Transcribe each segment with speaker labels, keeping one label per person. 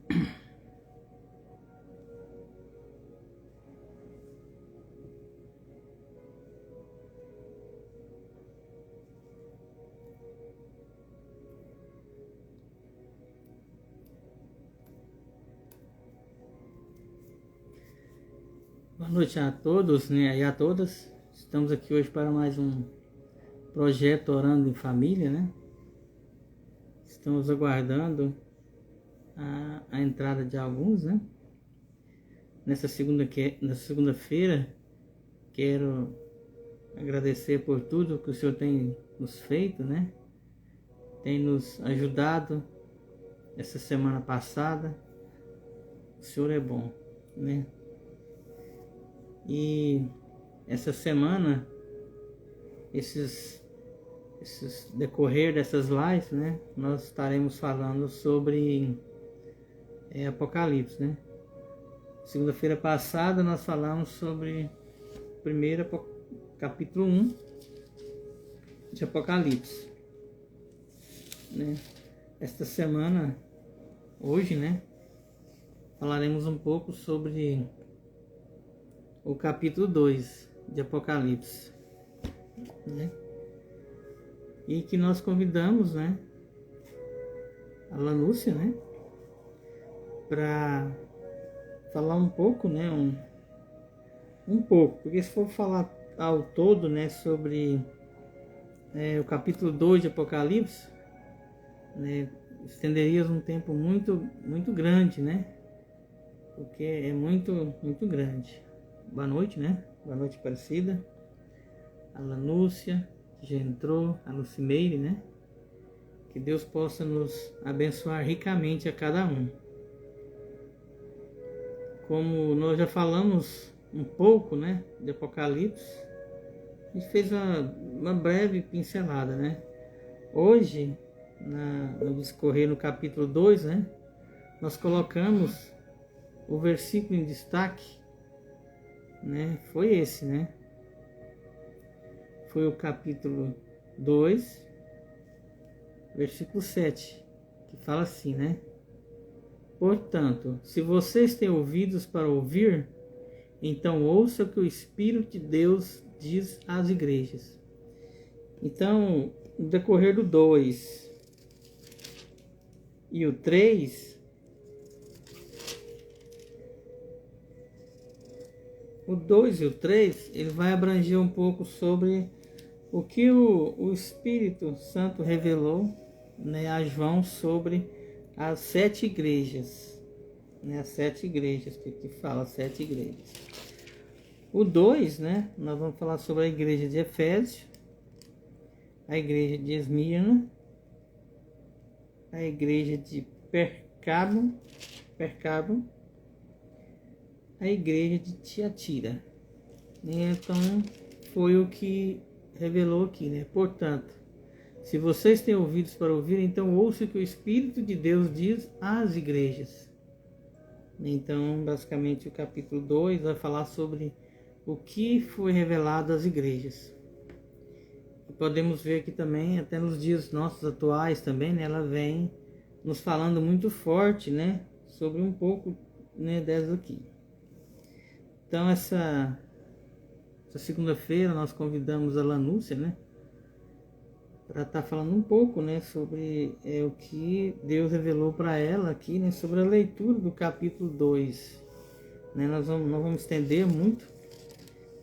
Speaker 1: Boa noite a todos, né, e a todas. Estamos aqui hoje para mais um projeto Orando em Família, né? Estamos aguardando a entrada de alguns, né? Nessa segunda-feira, quero agradecer por tudo que o Senhor tem nos feito, né? Tem nos ajudado essa semana passada. O Senhor é bom, né? E essa semana, esses decorrer dessas lives, né, nós estaremos falando sobre Apocalipse, né? Segunda-feira passada nós falamos sobre capítulo 1 de Apocalipse, né? Esta semana, hoje, né, falaremos um pouco sobre o capítulo 2 de Apocalipse, né? E que nós convidamos, né, a Lanúcia, né, para falar um pouco, né, um pouco, porque se for falar ao todo, né, sobre o capítulo 2 de Apocalipse, né, estenderíamos um tempo muito grande, né, porque é muito grande. Boa noite, né? Boa noite, Aparecida. A Lanúcia, que já entrou, a Lucimeire, né? Que Deus possa nos abençoar ricamente a cada um. Como nós já falamos um pouco, né, de Apocalipse, a gente fez uma breve pincelada, né? Hoje, no discorrer no capítulo 2, né, nós colocamos o versículo em destaque, né, foi esse, né? Foi o capítulo 2, versículo 7, que fala assim, né? Portanto, se vocês têm ouvidos para ouvir, então ouça o que o Espírito de Deus diz às igrejas. Então, no decorrer do 2 e o 3, o 2 e o 3, ele vai abranger um pouco sobre o que o Espírito Santo revelou, né, a João sobre as 7 igrejas, né, as 7 igrejas, que fala 7 igrejas. O 2, né, nós vamos falar sobre a igreja de Efésio, a igreja de Esmirna, a igreja de Pergamo, a igreja de Tiatira. Então, foi o que revelou aqui, né? Portanto, se vocês têm ouvidos para ouvir, então ouça o que o Espírito de Deus diz às igrejas. Então, basicamente, o capítulo 2 vai falar sobre o que foi revelado às igrejas. E podemos ver aqui também, até nos dias nossos atuais também, né, ela vem nos falando muito forte, né, sobre um pouco, né, dessas aqui. Então, essa segunda-feira nós convidamos a Lanúcia, né, para estar falando um pouco, né, sobre o que Deus revelou para ela aqui, né, sobre a leitura do capítulo 2. Né, nós não vamos estender muito,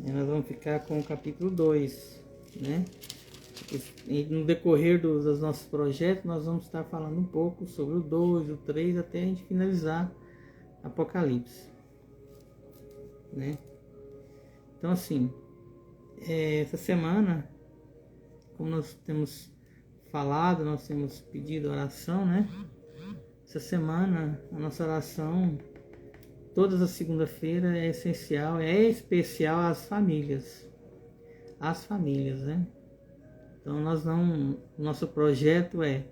Speaker 1: né, nós vamos ficar com o capítulo 2, né? E no decorrer dos nossos projetos nós vamos estar falando um pouco sobre o 2, o 3, até a gente finalizar Apocalipse, né? Então, assim, essa semana, como nós temos falado, nós temos pedido oração, né? Essa semana, a nossa oração, todas as segunda-feiras, é essencial, é especial às famílias. Às famílias, né? Então, nosso projeto é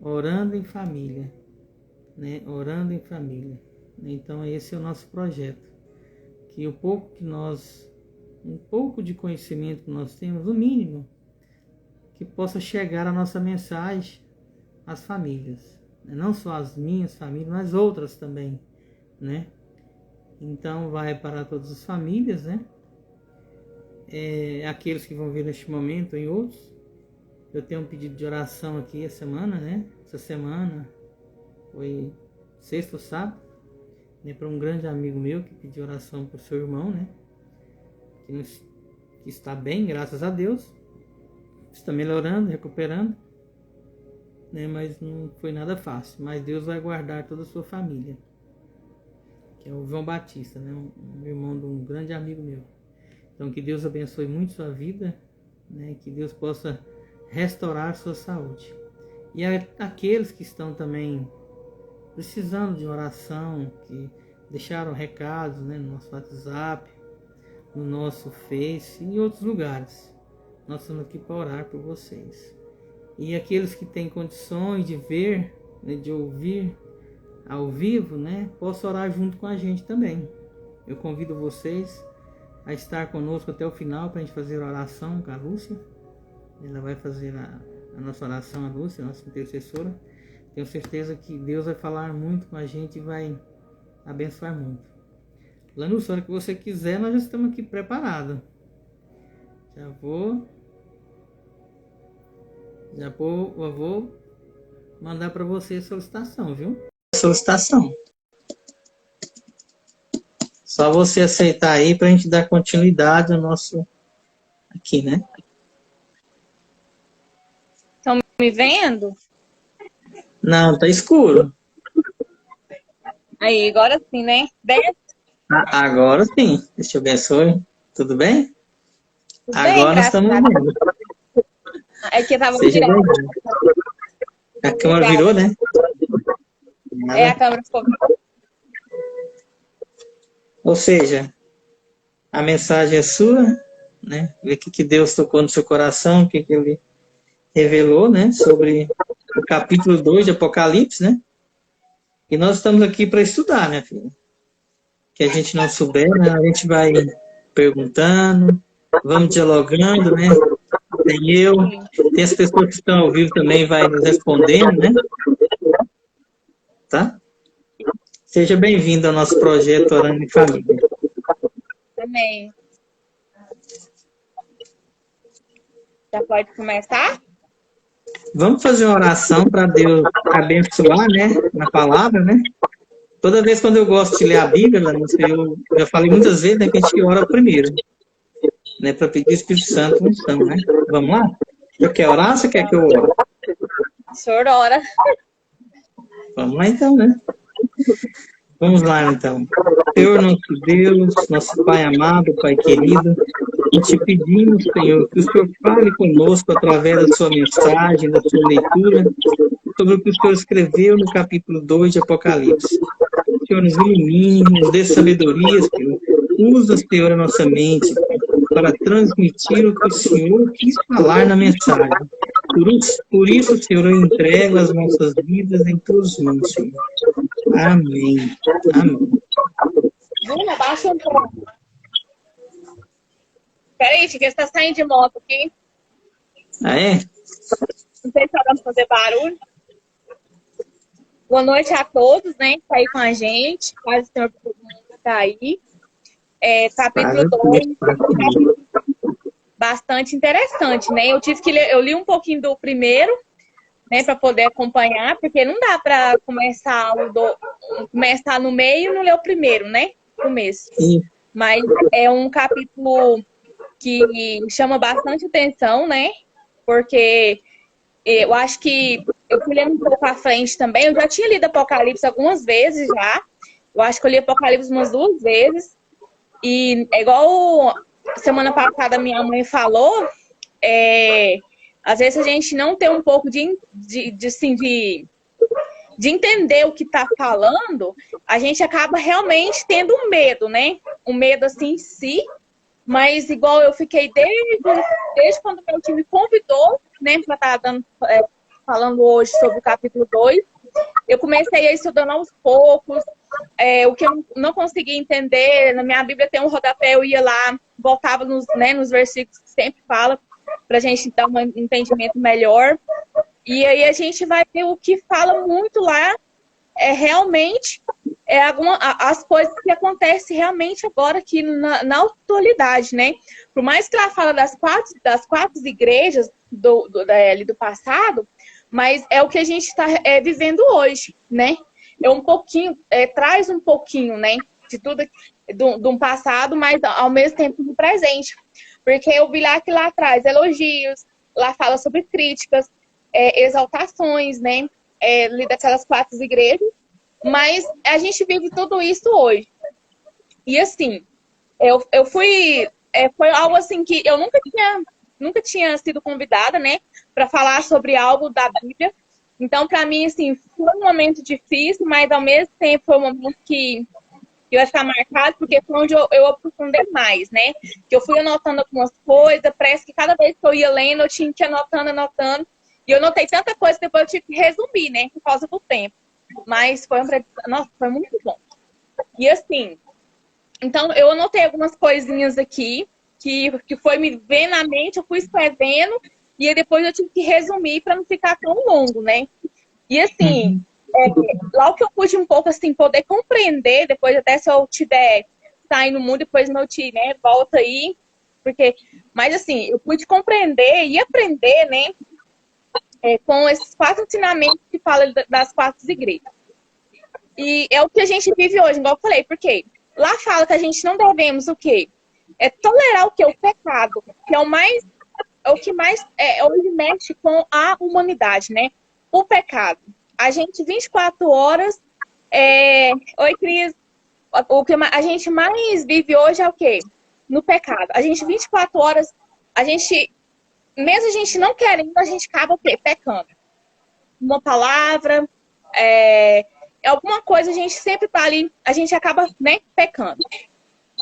Speaker 1: Orando em Família, né? Orando em Família. Então, esse é o nosso projeto. Que um pouco de conhecimento que nós temos, o mínimo, que possa chegar a nossa mensagem às famílias, Não só as minhas famílias, mas outras também, né? Então vai para todas as famílias, né? Aqueles que vão vir neste momento em outros. Eu tenho um pedido de oração aqui essa semana, né? Essa semana foi sexta ou sábado, né? Para um grande amigo meu que pediu oração para o seu irmão, né? Que está bem, graças a Deus. Está melhorando, recuperando, né? Mas não foi nada fácil. Mas Deus vai guardar toda a sua família. Que é o João Batista, né? Um irmão de um grande amigo meu. Então que Deus abençoe muito sua vida, né? Que Deus possa restaurar sua saúde. E aqueles que estão também precisando de oração, que deixaram recados, né, no nosso WhatsApp, no nosso Face e em outros lugares. Nós estamos aqui para orar por vocês. E aqueles que têm condições de ver, né, de ouvir ao vivo, né, possam orar junto com a gente também. Eu convido vocês a estar conosco até o final para a gente fazer a oração com a Lúcia. Ela vai fazer a nossa oração, a Lúcia, a nossa intercessora. Tenho certeza que Deus vai falar muito com a gente e vai abençoar muito. Lanúcia, a hora que você quiser, nós já estamos aqui preparados. Já vou mandar para você a solicitação, viu? Solicitação. Só você aceitar aí para a gente dar continuidade ao nosso aqui, né?
Speaker 2: Estão me vendo?
Speaker 1: Não, tá escuro.
Speaker 2: Aí, agora sim, né?
Speaker 1: Agora sim. Deus te abençoe. Tudo bem?
Speaker 2: Tudo
Speaker 1: Agora
Speaker 2: bem,
Speaker 1: nós estamos vendo.
Speaker 2: É que tava
Speaker 1: Seja
Speaker 2: virada.
Speaker 1: bem-vindo. A câmera virou, né?
Speaker 2: É, a câmera ficou.
Speaker 1: Ou seja, a mensagem é sua, né? Ver o que Deus tocou no seu coração, o que Ele revelou, né? Sobre o capítulo 2 de Apocalipse, né? E nós estamos aqui para estudar, né, filha? Que a gente não souber, né? A gente vai perguntando, vamos dialogando, né? Tem eu, tem as pessoas que estão ao vivo também, vai nos respondendo, né? Tá? Seja bem-vindo ao nosso projeto Orando em Família.
Speaker 2: Amém. Já pode começar?
Speaker 1: Vamos fazer uma oração para Deus abençoar, né? Na palavra, né? Toda vez quando eu gosto de ler a Bíblia, eu já falei muitas vezes, né, que a gente ora primeiro, né? Para pedir o Espírito Santo unção, né? Vamos lá? Você quer orar ou você quer que eu ore?
Speaker 2: O senhor ora.
Speaker 1: Vamos lá então, né? Vamos lá então. Senhor nosso Deus, nosso Pai amado, Pai querido, e te pedimos, Senhor, que o Senhor fale conosco através da sua mensagem, da sua leitura, sobre o que o Senhor escreveu no capítulo 2 de Apocalipse. Senhor, nos ilumine, nos dê sabedoria, Senhor. Usa, Senhor, a nossa mente para transmitir o que o Senhor quis falar na mensagem. Por isso, Senhor, eu entrego as nossas vidas em tuas mãos, Senhor. Amém. Amém.
Speaker 2: Bruna, baixa um pouco. Peraí, Chico, você está saindo de moto aqui.
Speaker 1: Ah, é?
Speaker 2: Não sei se tá dando pra fazer barulho. Boa noite a todos, né? Que tá aí com a gente. Quase todo mundo que tá aí. Capítulo 2. Bastante interessante, né? Eu li um pouquinho do primeiro, né, para poder acompanhar, porque não dá para começar no meio e não ler o primeiro, né? Começo.
Speaker 1: Sim.
Speaker 2: Mas é um capítulo que chama bastante atenção, né? Porque eu acho que eu fui lendo um pouco à frente também. Eu já tinha lido Apocalipse algumas vezes já. Eu acho que eu li Apocalipse umas 2 vezes. E é igual semana passada minha mãe falou, às vezes a gente não tem um pouco de entender o que está falando, a gente acaba realmente tendo um medo, né? Um medo assim em si, mas igual eu fiquei desde quando meu time me convidou, né, para estar falando hoje sobre o capítulo 2, eu comecei a estudando aos poucos, o que eu não conseguia entender, na minha Bíblia tem um rodapé, eu ia lá, voltava nos versículos que sempre fala, para a gente dar um entendimento melhor. E aí a gente vai ver o que fala muito lá realmente as coisas que acontecem realmente agora aqui na atualidade, né? Por mais que ela fala das quatro igrejas ali do passado, mas é o que a gente está vivendo hoje, né? É um pouquinho, traz um pouquinho, né? De tudo de um passado, mas ao mesmo tempo do presente. Porque eu vi lá que lá traz elogios, lá fala sobre críticas, exaltações, né? Daquelas quatro igrejas, mas a gente vive tudo isso hoje. E assim, eu fui. Foi algo assim que eu nunca tinha sido convidada, né, para falar sobre algo da Bíblia. Então, para mim, assim, foi um momento difícil, mas ao mesmo tempo foi um momento que vai ficar marcado, porque foi onde eu aprofundei mais, né? Que eu fui anotando algumas coisas, parece que cada vez que eu ia lendo, eu tinha que ir anotando. E eu notei tanta coisa, depois eu tive que resumir, né? Por causa do tempo. Mas nossa, foi muito bom. E assim, então eu anotei algumas coisinhas aqui, que foi me vendo na mente, eu fui escrevendo, e aí depois eu tive que resumir para não ficar tão longo, né? E assim, lá o que eu pude um pouco assim, poder compreender, depois até se eu tiver sair no mundo, depois meu tio, né, volta aí, mas assim, eu pude compreender e aprender, né, com esses quatro ensinamentos que falam das quatro igrejas. E é o que a gente vive hoje, igual eu falei, porque lá fala que a gente não devemos o quê? Tolerar o quê? O pecado, que é o que mais hoje mexe com a humanidade, né? O pecado. A gente 24 horas. Oi, Cris. O que a gente mais vive hoje é o quê? No pecado. A gente 24 horas, mesmo a gente não querendo, a gente acaba o quê? Pecando. Uma palavra, alguma coisa, a gente sempre tá ali, a gente acaba, né, pecando.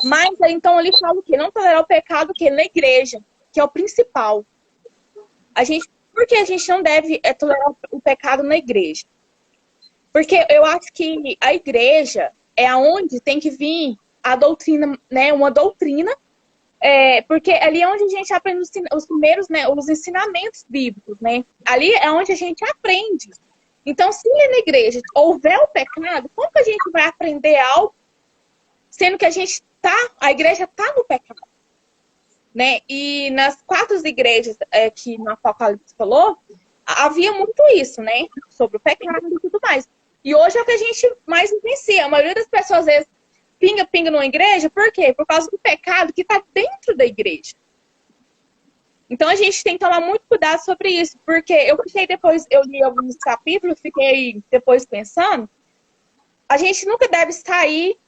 Speaker 2: Mas então ele fala o quê? Não tolerar o pecado que na igreja, que é o principal. Por que a gente não deve tolerar o pecado na igreja? Porque eu acho que a igreja é aonde tem que vir a doutrina, né? Uma doutrina, porque ali é onde a gente aprende os primeiros, né? Os ensinamentos bíblicos, né? Ali é onde a gente aprende. Então, se na igreja houver o pecado, como que a gente vai aprender algo, sendo que a igreja está no pecado? Né? E nas quatro igrejas que no Apocalipse falou, havia muito isso, né? Sobre o pecado e tudo mais. E hoje é o que a gente mais vivencia. A maioria das pessoas, às vezes, pinga numa igreja, por quê? Por causa do pecado que está dentro da igreja. Então a gente tem que tomar muito cuidado sobre isso, porque eu li alguns capítulos, fiquei depois pensando, a gente nunca deve sair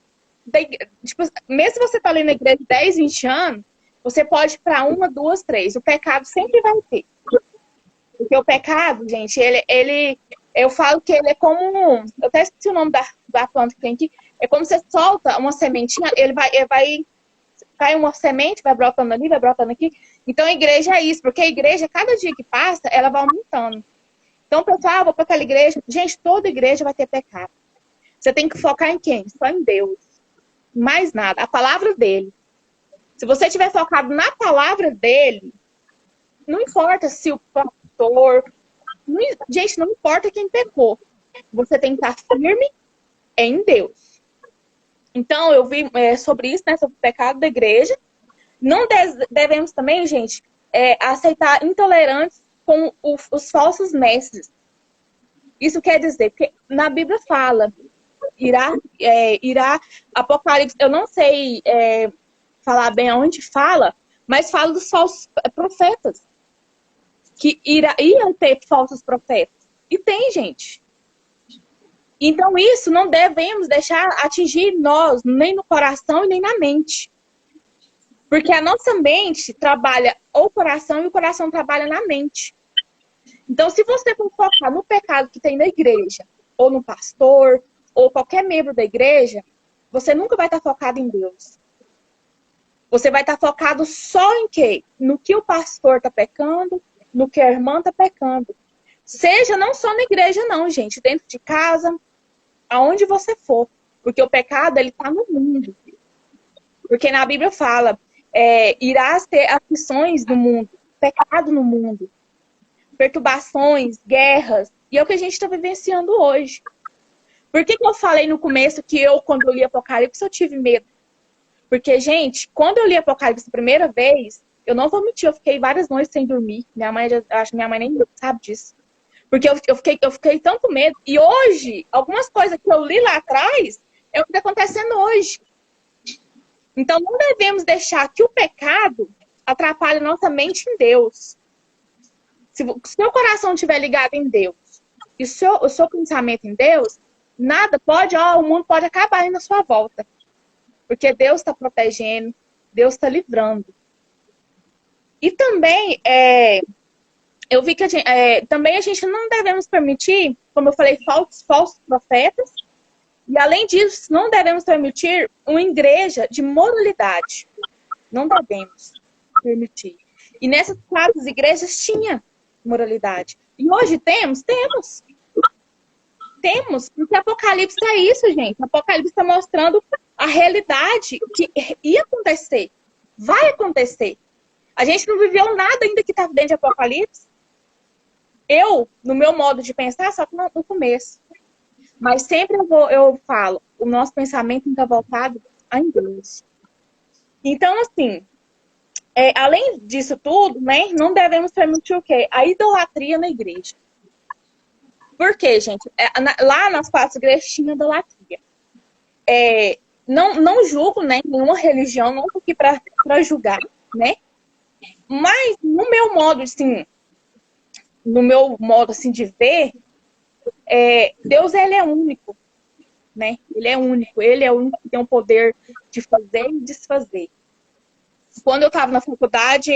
Speaker 2: tipo, mesmo se você está ali na igreja 10, 20 anos, você pode ir para uma, duas, três. O pecado sempre vai ter. Porque o pecado, gente, eu falo que ele é como eu até esqueci o nome da planta que tem aqui. É como você solta uma sementinha, ele vai cai uma semente, vai brotando ali, vai brotando aqui. Então a igreja é isso, porque a igreja, cada dia que passa, ela vai aumentando. Então, pessoal, vou para aquela igreja. Gente, toda igreja vai ter pecado. Você tem que focar em quem? Só em Deus. Mais nada. A palavra dele. Se você estiver focado na palavra dele, não importa se o pastor... Gente, não importa quem pecou. Você tem que estar firme em Deus. Então, eu vi sobre isso, né? Sobre o pecado da igreja. Não devemos também, gente, aceitar intolerantes com os falsos mestres. Isso quer dizer, porque na Bíblia fala, irá Apocalipse, eu não sei falar bem aonde fala, mas fala dos falsos profetas. Que iam ter falsos profetas. E tem, gente. Então, isso não devemos deixar atingir nós, nem no coração e nem na mente. Porque a nossa mente trabalha o coração e o coração trabalha na mente. Então, se você for focar no pecado que tem na igreja, ou no pastor, ou qualquer membro da igreja, você nunca vai estar focado em Deus. Você vai estar focado só em quê? No que o pastor está pecando, no que a irmã está pecando. Seja não só na igreja, não, gente. Dentro de casa, aonde você for. Porque o pecado, ele está no mundo. Porque na Bíblia fala, irás ter aflições no mundo, pecado no mundo. perturbações, guerras. E é o que a gente está vivenciando hoje. Por que eu falei no começo que quando eu li Apocalipse, eu tive medo? Porque, gente, quando eu li Apocalipse a primeira vez, eu não vou mentir, eu fiquei várias noites sem dormir. Acho que minha mãe nem sabe disso. Porque eu fiquei tão com medo. E hoje, algumas coisas que eu li lá atrás, é o que está acontecendo hoje. Então, não devemos deixar que o pecado atrapalhe nossa mente em Deus. Se o seu coração estiver ligado em Deus e o seu pensamento em Deus, nada pode, o mundo pode acabar aí na sua volta. Porque Deus está protegendo, Deus está livrando. E também, eu vi que também a gente não devemos permitir, como eu falei, falsos profetas. E, além disso, não devemos permitir uma igreja de moralidade. Não devemos permitir. E nessas quatro igrejas tinha moralidade. E hoje temos? Temos, porque Apocalipse é isso, gente. Apocalipse está mostrando a realidade que ia acontecer. Vai acontecer. A gente não viveu nada ainda que está dentro de Apocalipse. No meu modo de pensar, só que no começo. Mas sempre eu falo, o nosso pensamento está voltado a Deus. Então, assim, além disso tudo, né, não devemos permitir o quê? A idolatria na igreja. Por quê, gente? Lá nas quatro igrejas tinha idolatria. Não julgo, né, nenhuma religião, não estou aqui para julgar, né? Mas no meu modo, assim, de ver, Deus, ele é único, né? Ele é único que tem o poder de fazer e desfazer. Quando eu estava na faculdade,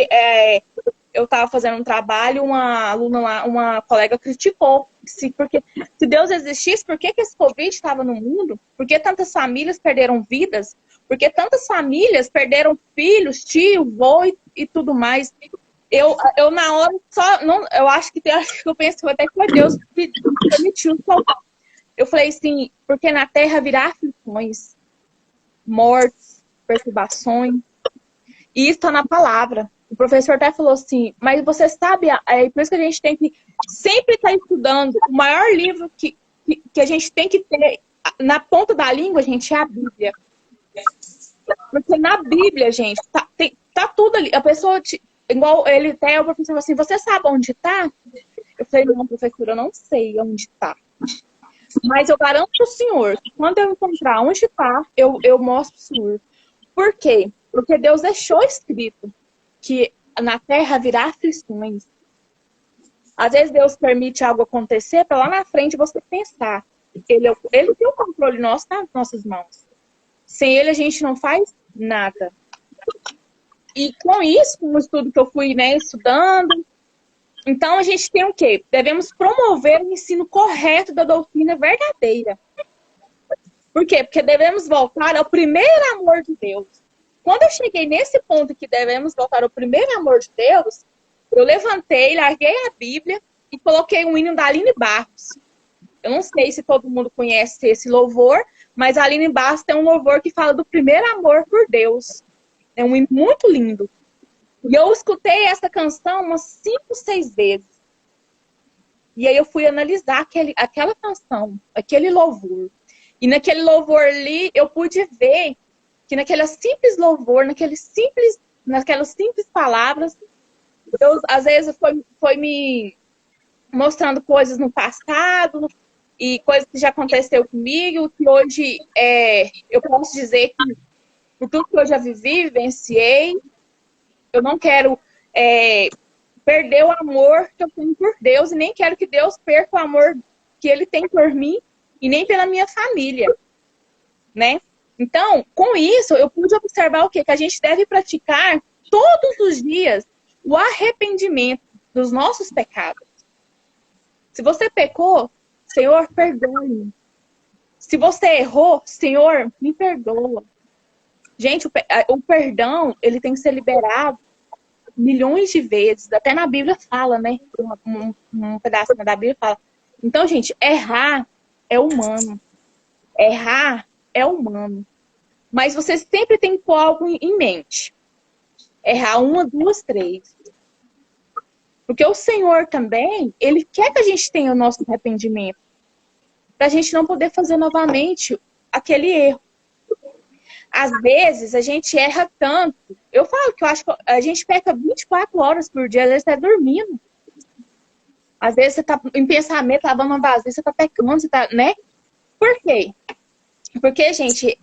Speaker 2: eu estava fazendo um trabalho, uma aluna lá, uma colega criticou, porque se Deus existisse, por que esse Covid estava no mundo? Por que tantas famílias perderam vidas? Por que tantas famílias perderam filhos, tio, vô e tudo mais? Eu na hora eu acho que eu penso até que foi Deus que permitiu. Eu falei assim, porque na terra virá aflições, mortes, perturbações. E isso está na palavra. O professor até falou assim, mas você sabe, por isso que a gente tem que sempre estar estudando. O maior livro que a gente tem que ter na ponta da língua, gente, é a Bíblia. Porque na Bíblia, gente, tá tudo ali. A pessoa, igual ele até, o professor falou assim, você sabe onde tá? Eu falei, não, professor, eu não sei onde tá. Mas eu garanto pro senhor que quando eu encontrar onde tá, eu mostro pro senhor. Por quê? Porque Deus deixou escrito que na terra virá aflições. Às vezes Deus permite algo acontecer para lá na frente você pensar. Ele tem o controle nosso nas nossas mãos. Sem ele a gente não faz nada. E com isso, com o estudo que eu fui, né, estudando, então a gente tem o quê? Devemos promover o ensino correto da doutrina verdadeira. Por quê? Porque devemos voltar ao primeiro amor de Deus. Quando eu cheguei nesse ponto que devemos voltar ao primeiro amor de Deus, eu levantei, larguei a Bíblia e coloquei um hino da Aline Barros. Eu não sei se todo mundo conhece esse louvor, mas a Aline Barros tem um louvor que fala do primeiro amor por Deus. É um hino muito lindo. E eu escutei essa canção umas 5, 6 vezes. E aí eu fui analisar aquela canção, aquele louvor. E naquele louvor ali, eu pude ver que naquele simples louvor, naquelas simples palavras, Deus, às vezes, foi me mostrando coisas no passado e coisas que já aconteceu comigo, que hoje eu posso dizer que por tudo que eu já vivenciei, eu não quero perder o amor que eu tenho por Deus e nem quero que Deus perca o amor que Ele tem por mim e nem pela minha família, né? Então, com isso, eu pude observar o quê? Que a gente deve praticar todos os dias o arrependimento dos nossos pecados. Se você pecou, Senhor, perdoe-me. Se você errou, Senhor, me perdoa. Gente, o perdão, ele tem que ser liberado milhões de vezes. Até na Bíblia fala, né? Um pedacinho da Bíblia fala. Então, gente, errar é humano. Errar é humano. Mas você sempre tem que pôr algo em mente. Errar 1, 2, 3. Porque o Senhor também, Ele quer que a gente tenha o nosso arrependimento. Para a gente não poder fazer novamente aquele erro. Às vezes, a gente erra tanto. Eu falo que eu acho que a gente peca 24 horas por dia, às vezes você tá dormindo. Às vezes você tá em pensamento, lavando uma vasilha, você tá pecando, você tá, né? Por quê? Porque, gente,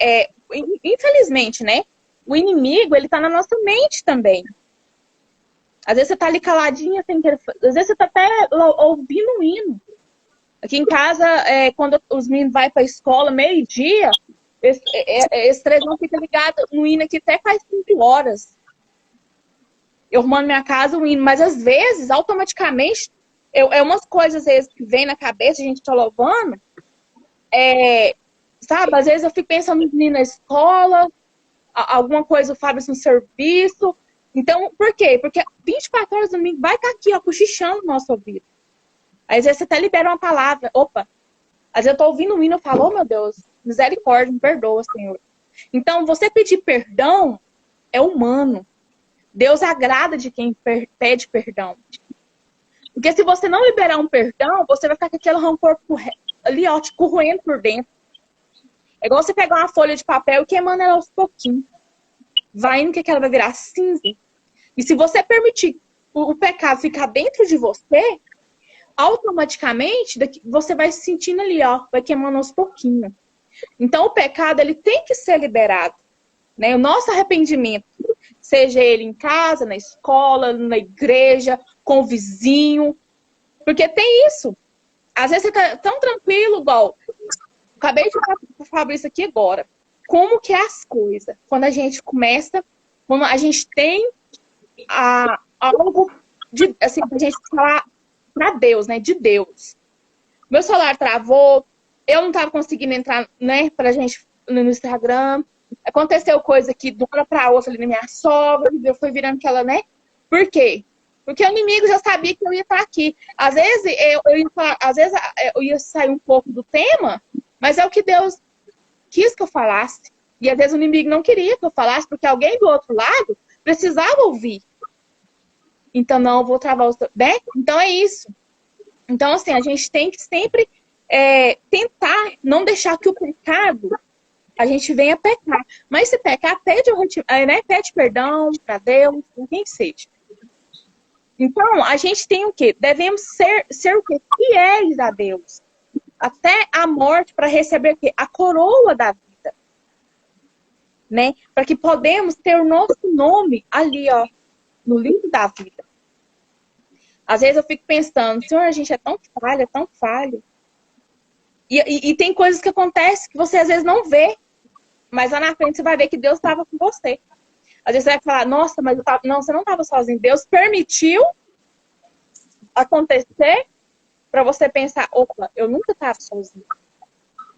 Speaker 2: infelizmente, né? O inimigo, ele tá na nossa mente também. Às vezes você tá ali caladinha, sem querer... Às vezes você tá até ouvindo um hino. Aqui em casa, quando os meninos vão pra escola, meio-dia, esses três não ficam ligados no hino aqui até faz 5 horas. Eu arrumando minha casa, o hino. Mas às vezes, automaticamente, umas coisas às vezes, que vem na cabeça, a gente tá louvando, sabe? Às vezes eu fico pensando no menino na escola, alguma coisa, o Fábio no serviço. Então, por quê? Porque 24 horas do domingo vai estar aqui, ó, cochichando no nosso ouvido. Às vezes você até libera uma palavra. Opa! Às vezes eu tô ouvindo um hino e falo, oh, meu Deus, misericórdia, me perdoa, Senhor. Então, você pedir perdão é humano. Deus agrada de quem pede perdão. Porque se você não liberar um perdão, você vai ficar com aquele rancor ali, ó, te corroendo por dentro. É igual você pegar uma folha de papel e queimando ela aos pouquinhos. Vai indo que ela vai virar cinza. E se você permitir o pecado ficar dentro de você, automaticamente você vai se sentindo ali, ó, vai queimando aos pouquinhos. Então o pecado, ele tem que ser liberado, né? O nosso arrependimento, seja ele em casa, na escola, na igreja, com o vizinho, porque tem isso. Às vezes você tá tão tranquilo, igual, acabei de falar para o Fabrício aqui agora, como que é as coisas, quando a gente começa, quando a gente tem algo de, assim, pra gente falar para Deus, né? De Deus. Meu celular travou, eu não tava conseguindo entrar, né, pra gente no Instagram. Aconteceu coisa aqui de uma hora pra outra ali na minha sogra, eu fui virando aquela, né? Por quê? Porque o inimigo já sabia que eu ia estar aqui. Às vezes eu ia falar, às vezes eu ia sair um pouco do tema, mas é o que Deus quis que eu falasse. E às vezes o inimigo não queria que eu falasse, porque alguém do outro lado precisava ouvir. Então, não, eu vou travar os... né? Então, é isso. Então, assim, a gente tem que sempre tentar não deixar que o pecado, a gente venha pecar. Mas se pecar, pede perdão para Deus, para quem seja. Então, a gente tem o quê? Devemos ser o quê? Fiéis a Deus. Até a morte para receber o quê? A coroa da vida. Né? Para que podemos ter o nosso nome ali, ó, no livro da vida. Às vezes eu fico pensando, Senhor, a gente é tão falho. E tem coisas que acontecem que você às vezes não vê. Mas lá na frente você vai ver que Deus estava com você. Às vezes você vai falar, nossa, mas não, você não estava sozinho. Deus permitiu acontecer para você pensar, opa, eu nunca estava sozinho.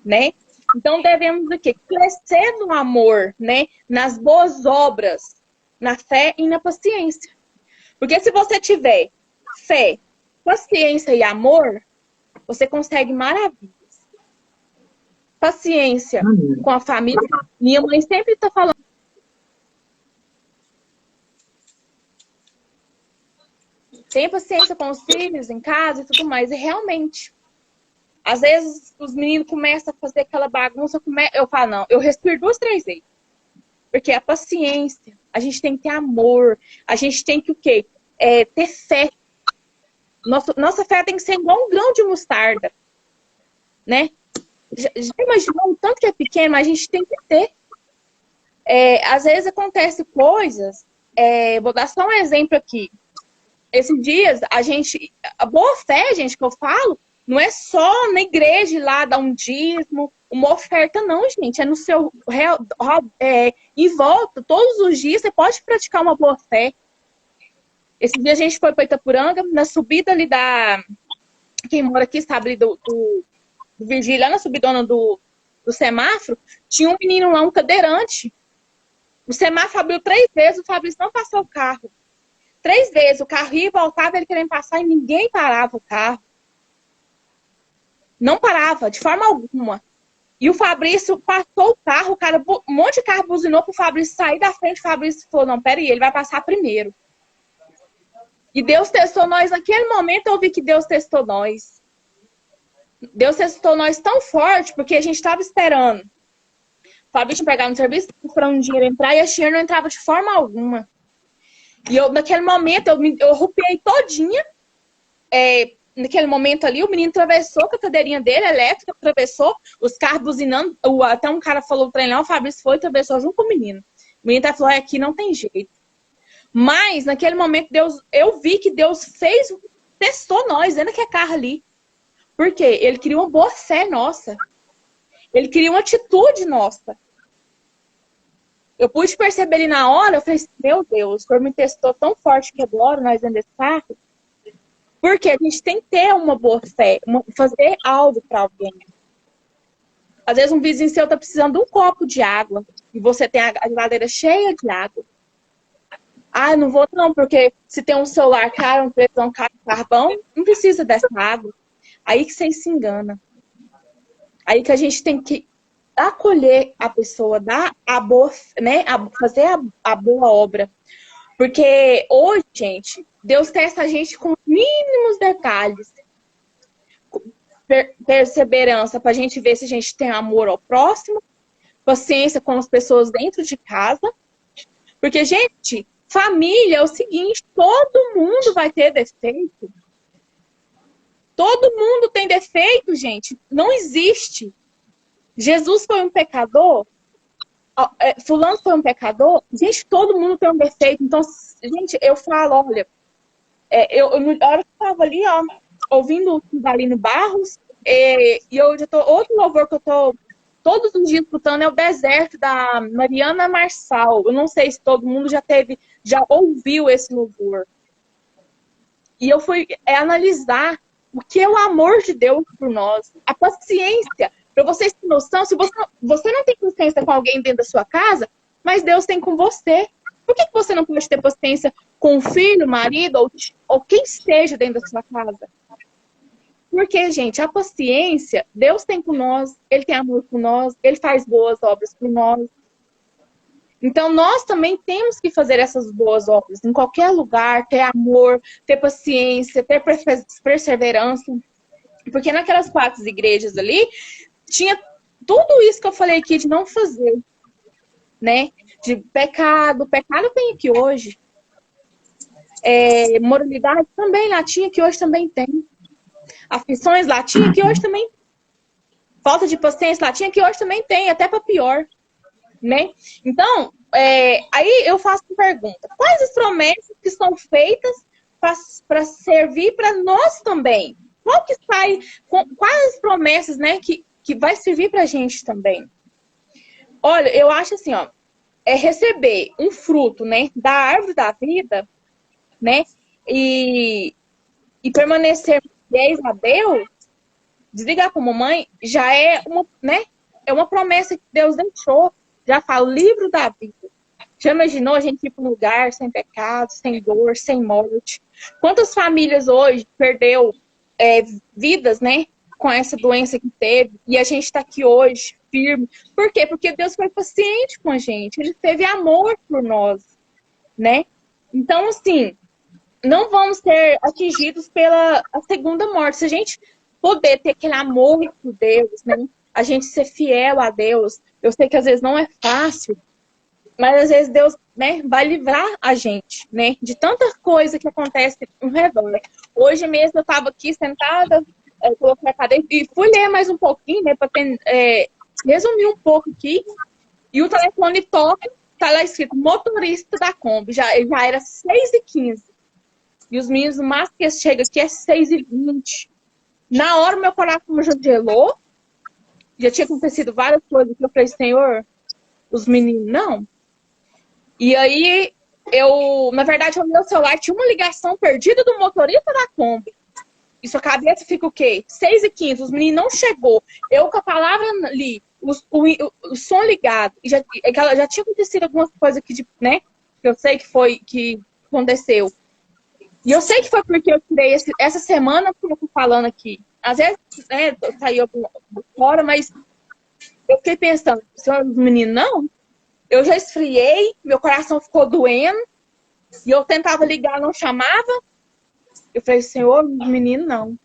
Speaker 2: Né? Então devemos o quê? Crescer no amor, né? Nas boas obras, na fé e na paciência. Porque se você tiver fé, paciência e amor, você consegue maravilhas. Paciência com a família. Minha mãe sempre está falando. Tem paciência com os filhos em casa e tudo mais. E realmente, às vezes os meninos começam a fazer aquela bagunça. Eu falo, não, eu respiro 2, 3 vezes. Porque a paciência, a gente tem que ter amor, a gente tem que o quê? Ter fé. Nossa fé tem que ser igual um grão de mostarda. Né? Já imaginou o tanto que é pequeno, mas a gente tem que ter. Às vezes acontece coisas, vou dar só um exemplo aqui. Esses dias, a boa fé, gente, que eu falo, não é só na igreja ir lá dar um dízimo, uma oferta, não, gente. É no seu em volta, todos os dias, você pode praticar uma boa fé. Esse dia a gente foi para Itapuranga, na subida ali quem mora aqui sabe, ali do Virgílio, lá na subidona do semáforo, tinha um menino lá, um cadeirante. O semáforo abriu 3 vezes, o Fabrício não passou o carro. 3 vezes, o carro ia e voltava, ele querendo passar e ninguém parava o carro. Não parava, de forma alguma. E o Fabrício passou o carro, um monte de carro buzinou pro Fabrício sair da frente, o Fabrício falou, não, peraí, ele vai passar primeiro. E Deus testou nós naquele momento, eu vi que Deus testou nós. Deus testou nós tão forte, porque a gente estava esperando. O Fabrício pegar no serviço, esperando um dinheiro entrar, e a Xier não entrava de forma alguma. E eu, naquele momento, eu rupiei todinha. Naquele momento ali, o menino atravessou com a cadeirinha dele, elétrica, atravessou, os carros buzinando. Até um cara falou o trem lá, o Fabrício foi e atravessou junto com o menino. O menino até falou, aqui não tem jeito. Mas, naquele momento, eu vi que Deus testou nós, dentro daquele carro ali. Por quê? Ele queria uma boa fé nossa. Ele queria uma atitude nossa. Eu pude perceber ali na hora, eu falei assim, meu Deus, o Senhor me testou tão forte que agora nós dentro desse carro. Porque a gente tem que ter uma boa fé, fazer algo para alguém. Às vezes um vizinho seu tá precisando de um copo de água e você tem a geladeira cheia de água. Ah, não vou não, porque se tem um celular caro, um televisão caro, carvão, não precisa dessa água. Aí que você se engana. Aí que a gente tem que acolher a pessoa, dar a boa, né, fazer a boa obra. Porque hoje, gente, Deus testa a gente com mínimos detalhes. Perseverança, para a gente ver se a gente tem amor ao próximo. Paciência com as pessoas dentro de casa. Porque, gente, família é o seguinte, todo mundo vai ter defeito. Todo mundo tem defeito, gente. Não existe. Jesus foi um pecador. Fulano foi um pecador. Gente, todo mundo tem um defeito. Então, gente, eu falo, olha, a hora que eu tava ali, ó, ouvindo o Dalino Barros, e eu já tô, outro louvor que eu tô todos os dias escutando é o Deserto, da Mariana Marçal. Eu não sei se todo mundo já ouviu esse louvor. E eu fui analisar o que é o amor de Deus por nós, a paciência. Para vocês terem noção, se você não tem paciência com alguém dentro da sua casa, mas Deus tem com você. Por que você não pode ter paciência com o filho, marido ou quem esteja dentro da sua casa? Porque, gente, a paciência, Deus tem com nós, Ele tem amor por nós, Ele faz boas obras por nós. Então, nós também temos que fazer essas boas obras em qualquer lugar, ter amor, ter paciência, ter perseverança. Porque naquelas 4 igrejas ali, tinha tudo isso que eu falei aqui de não fazer, né? De pecado. Pecado tem aqui hoje. Moralidade também lá tinha, que hoje também tem. Aflições lá tinha, que hoje também tem. Falta de paciência lá tinha, que hoje também tem, até para pior, né? Então, aí eu faço uma pergunta. Quais as promessas que são feitas para servir para nós também? Quais as promessas, né, que vai servir pra gente também? Olha, eu acho assim, ó, receber um fruto, né, da árvore da vida, né, e permanecer fiéis a Deus, desligar como mãe, já é uma, né, é uma promessa que Deus deixou. Já fala, o livro da vida. Já imaginou a gente ir para um lugar sem pecado, sem dor, sem morte? Quantas famílias hoje perdeu vidas, né, com essa doença que teve, e a gente está aqui hoje, firme. Por quê? Porque Deus foi paciente com a gente, Ele teve amor por nós, né? Então, assim, não vamos ser atingidos pela segunda morte. Se a gente poder ter aquele amor por Deus, né, a gente ser fiel a Deus, eu sei que às vezes não é fácil, mas às vezes Deus, né, vai livrar a gente, né, de tanta coisa que acontece ao redor. Hoje mesmo eu estava aqui sentada, coloquei a cadeira e fui ler mais um pouquinho, né, para resumir um pouco aqui. E o telefone toca, tá lá escrito motorista da Kombi. Já era 6h15. E os meninos, o máximo que chega aqui é 6h20. Na hora meu coração já gelou. Já tinha acontecido várias coisas que eu falei, Senhor, os meninos não. E aí, na verdade, o meu celular tinha uma ligação perdida do motorista da Kombi. E sua cabeça fica o quê? 6h15, os meninos não chegou. Eu com a palavra ali, o som ligado. E já tinha acontecido algumas coisas aqui, né? Que eu sei que aconteceu. E eu sei que foi porque eu tirei essa semana que eu tô falando aqui. Às vezes, né, saiu fora, mas eu fiquei pensando, senhor, os meninos não? Eu já esfriei, meu coração ficou doendo, e eu tentava ligar, não chamava. Eu falei, Senhor, menino, não.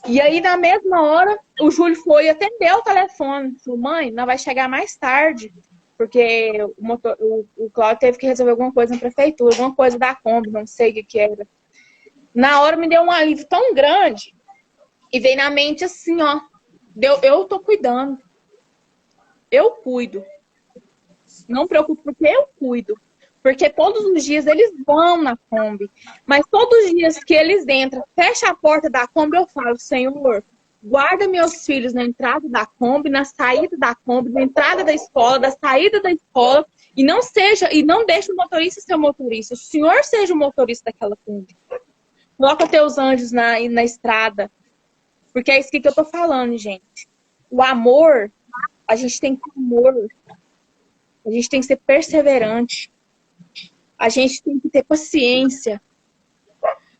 Speaker 2: E aí, na mesma hora, o Júlio foi e atendeu o telefone. Falou, mãe, não vai chegar mais tarde, porque o Cláudio teve que resolver alguma coisa na prefeitura, alguma coisa da Kombi, não sei o que era. Na hora me deu um alívio tão grande e veio na mente assim, ó, eu tô cuidando. Eu cuido. Não preocupe, porque eu cuido. Porque todos os dias eles vão na Kombi. Mas todos os dias que eles entram, fecha a porta da Kombi, eu falo, Senhor, guarda meus filhos na entrada da Kombi, na saída da Kombi, na entrada da escola, da saída da escola, e não deixe o motorista ser o motorista. O Senhor seja o motorista daquela Kombi. Coloca teus anjos na estrada. Porque é isso que eu tô falando, gente. O amor, a gente tem que ter amor. A gente tem que ser perseverante. A gente tem que ter paciência.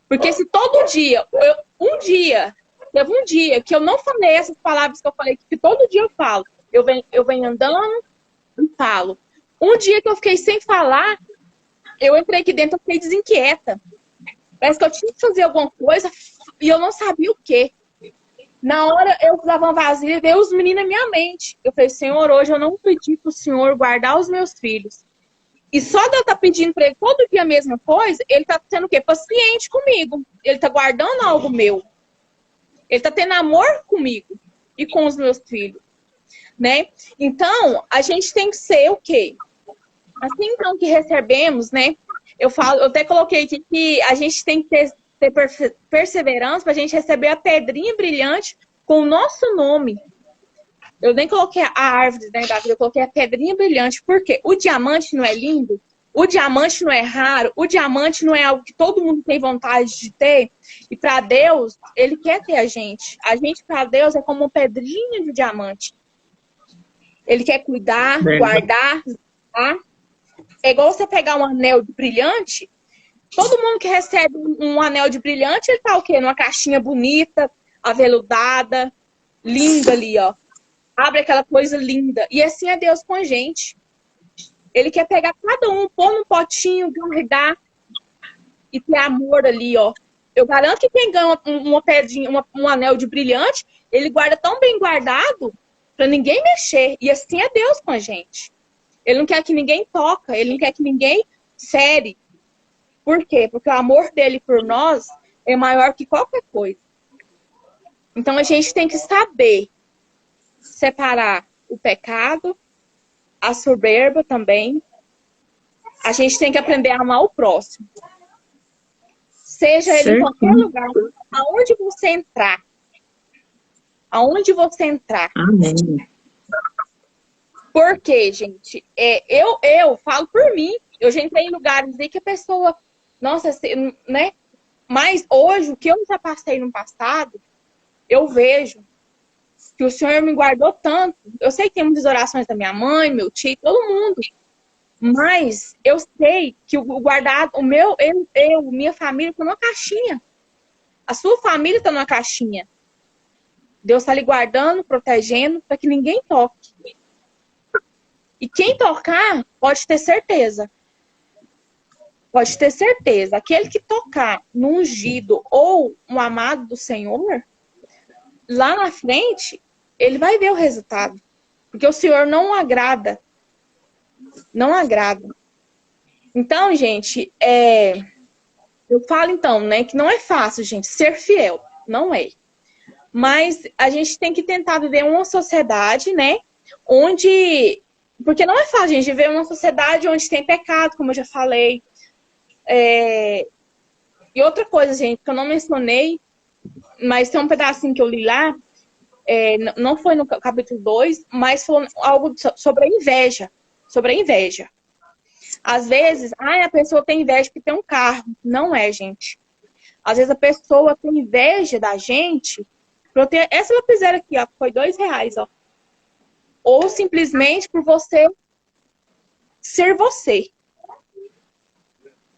Speaker 2: Porque se todo dia, teve um dia que eu não falei essas palavras que eu falei, que todo dia eu falo. Eu venho andando e falo. Um dia que eu fiquei sem falar, eu entrei aqui dentro, eu fiquei desinquieta. Parece que eu tinha que fazer alguma coisa e eu não sabia o quê. Na hora, eu usava uma vasilha e veio os meninos na minha mente. Eu falei, Senhor, hoje eu não pedi para o Senhor guardar os meus filhos. E só de eu estar pedindo para ele todo dia a mesma coisa, ele está sendo o quê? Paciente comigo. Ele está guardando algo meu. Ele está tendo amor comigo e com os meus filhos. Né? Então, a gente tem que ser o quê? Assim então que recebemos, né? Eu até coloquei aqui que a gente tem que ter perseverança para a gente receber a pedrinha brilhante com o nosso nome. Eu nem coloquei a árvore, né, Davi? Eu coloquei a pedrinha brilhante. Por quê? O diamante não é lindo? O diamante não é raro? O diamante não é algo que todo mundo tem vontade de ter? E para Deus, Ele quer ter a gente. A gente, para Deus, é como uma pedrinha de diamante. Ele quer cuidar, guardar, tá? É igual você pegar um anel de brilhante. Todo mundo que recebe um anel de brilhante, ele tá o quê? Numa caixinha bonita, aveludada, linda ali, ó. Abre aquela coisa linda. E assim é Deus com a gente. Ele quer pegar cada um, pôr num potinho, guardar e ter amor ali, ó. Eu garanto que quem ganha uma pedrinha, um anel de brilhante, ele guarda tão bem guardado para ninguém mexer. E assim é Deus com a gente. Ele não quer que ninguém toca, ele não quer que ninguém fere. Por quê? Porque o amor dele por nós é maior que qualquer coisa. Então a gente tem que saber separar o pecado, a soberba também. A gente tem que aprender a amar o próximo. Seja ele em qualquer lugar, aonde você entrar. Aonde você entrar.
Speaker 1: Amém.
Speaker 2: Por quê, gente? Eu falo por mim. Eu já entrei em lugares aí que a pessoa... Nossa, né? Mas hoje, o que eu já passei no passado, eu vejo que o Senhor me guardou tanto. Eu sei que tem muitas orações da minha mãe, meu tio, todo mundo. Mas eu sei que o guardado, minha família está numa caixinha. A sua família está numa caixinha. Deus está lhe guardando, protegendo, para que ninguém toque. E quem tocar, pode ter certeza. Pode ter certeza. Aquele que tocar no ungido ou um amado do Senhor, lá na frente, ele vai ver o resultado. Porque o Senhor não agrada. Não agrada. Então, gente, eu falo então, né, que não é fácil, gente, ser fiel. Não é. Mas a gente tem que tentar viver uma sociedade, né, onde... Porque não é fácil, gente, viver uma sociedade onde tem pecado, como eu já falei. E outra coisa, gente, que eu não mencionei, mas tem um pedacinho que eu li lá, não foi no capítulo 2, mas foi algo sobre a inveja. Sobre a inveja. Às vezes, a pessoa tem inveja porque tem um carro. Não é, gente. Às vezes a pessoa tem inveja da gente por eu ter essa lapiseira aqui, ó, foi R$2, ó. Ou simplesmente por você ser você.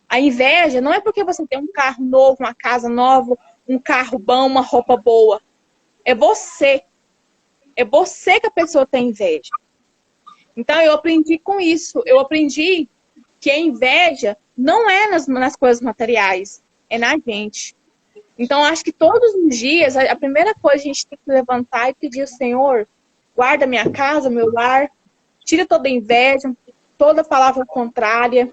Speaker 2: A inveja não é porque você tem um carro novo, uma casa nova, um carro bom, uma roupa boa. É você. É você que a pessoa tem inveja. Então, eu aprendi com isso. Eu aprendi que a inveja não é nas coisas materiais. É na gente. Então, acho que todos os dias, a primeira coisa a gente tem que levantar e pedir ao Senhor, guarda minha casa, meu lar, tira toda inveja, toda palavra contrária,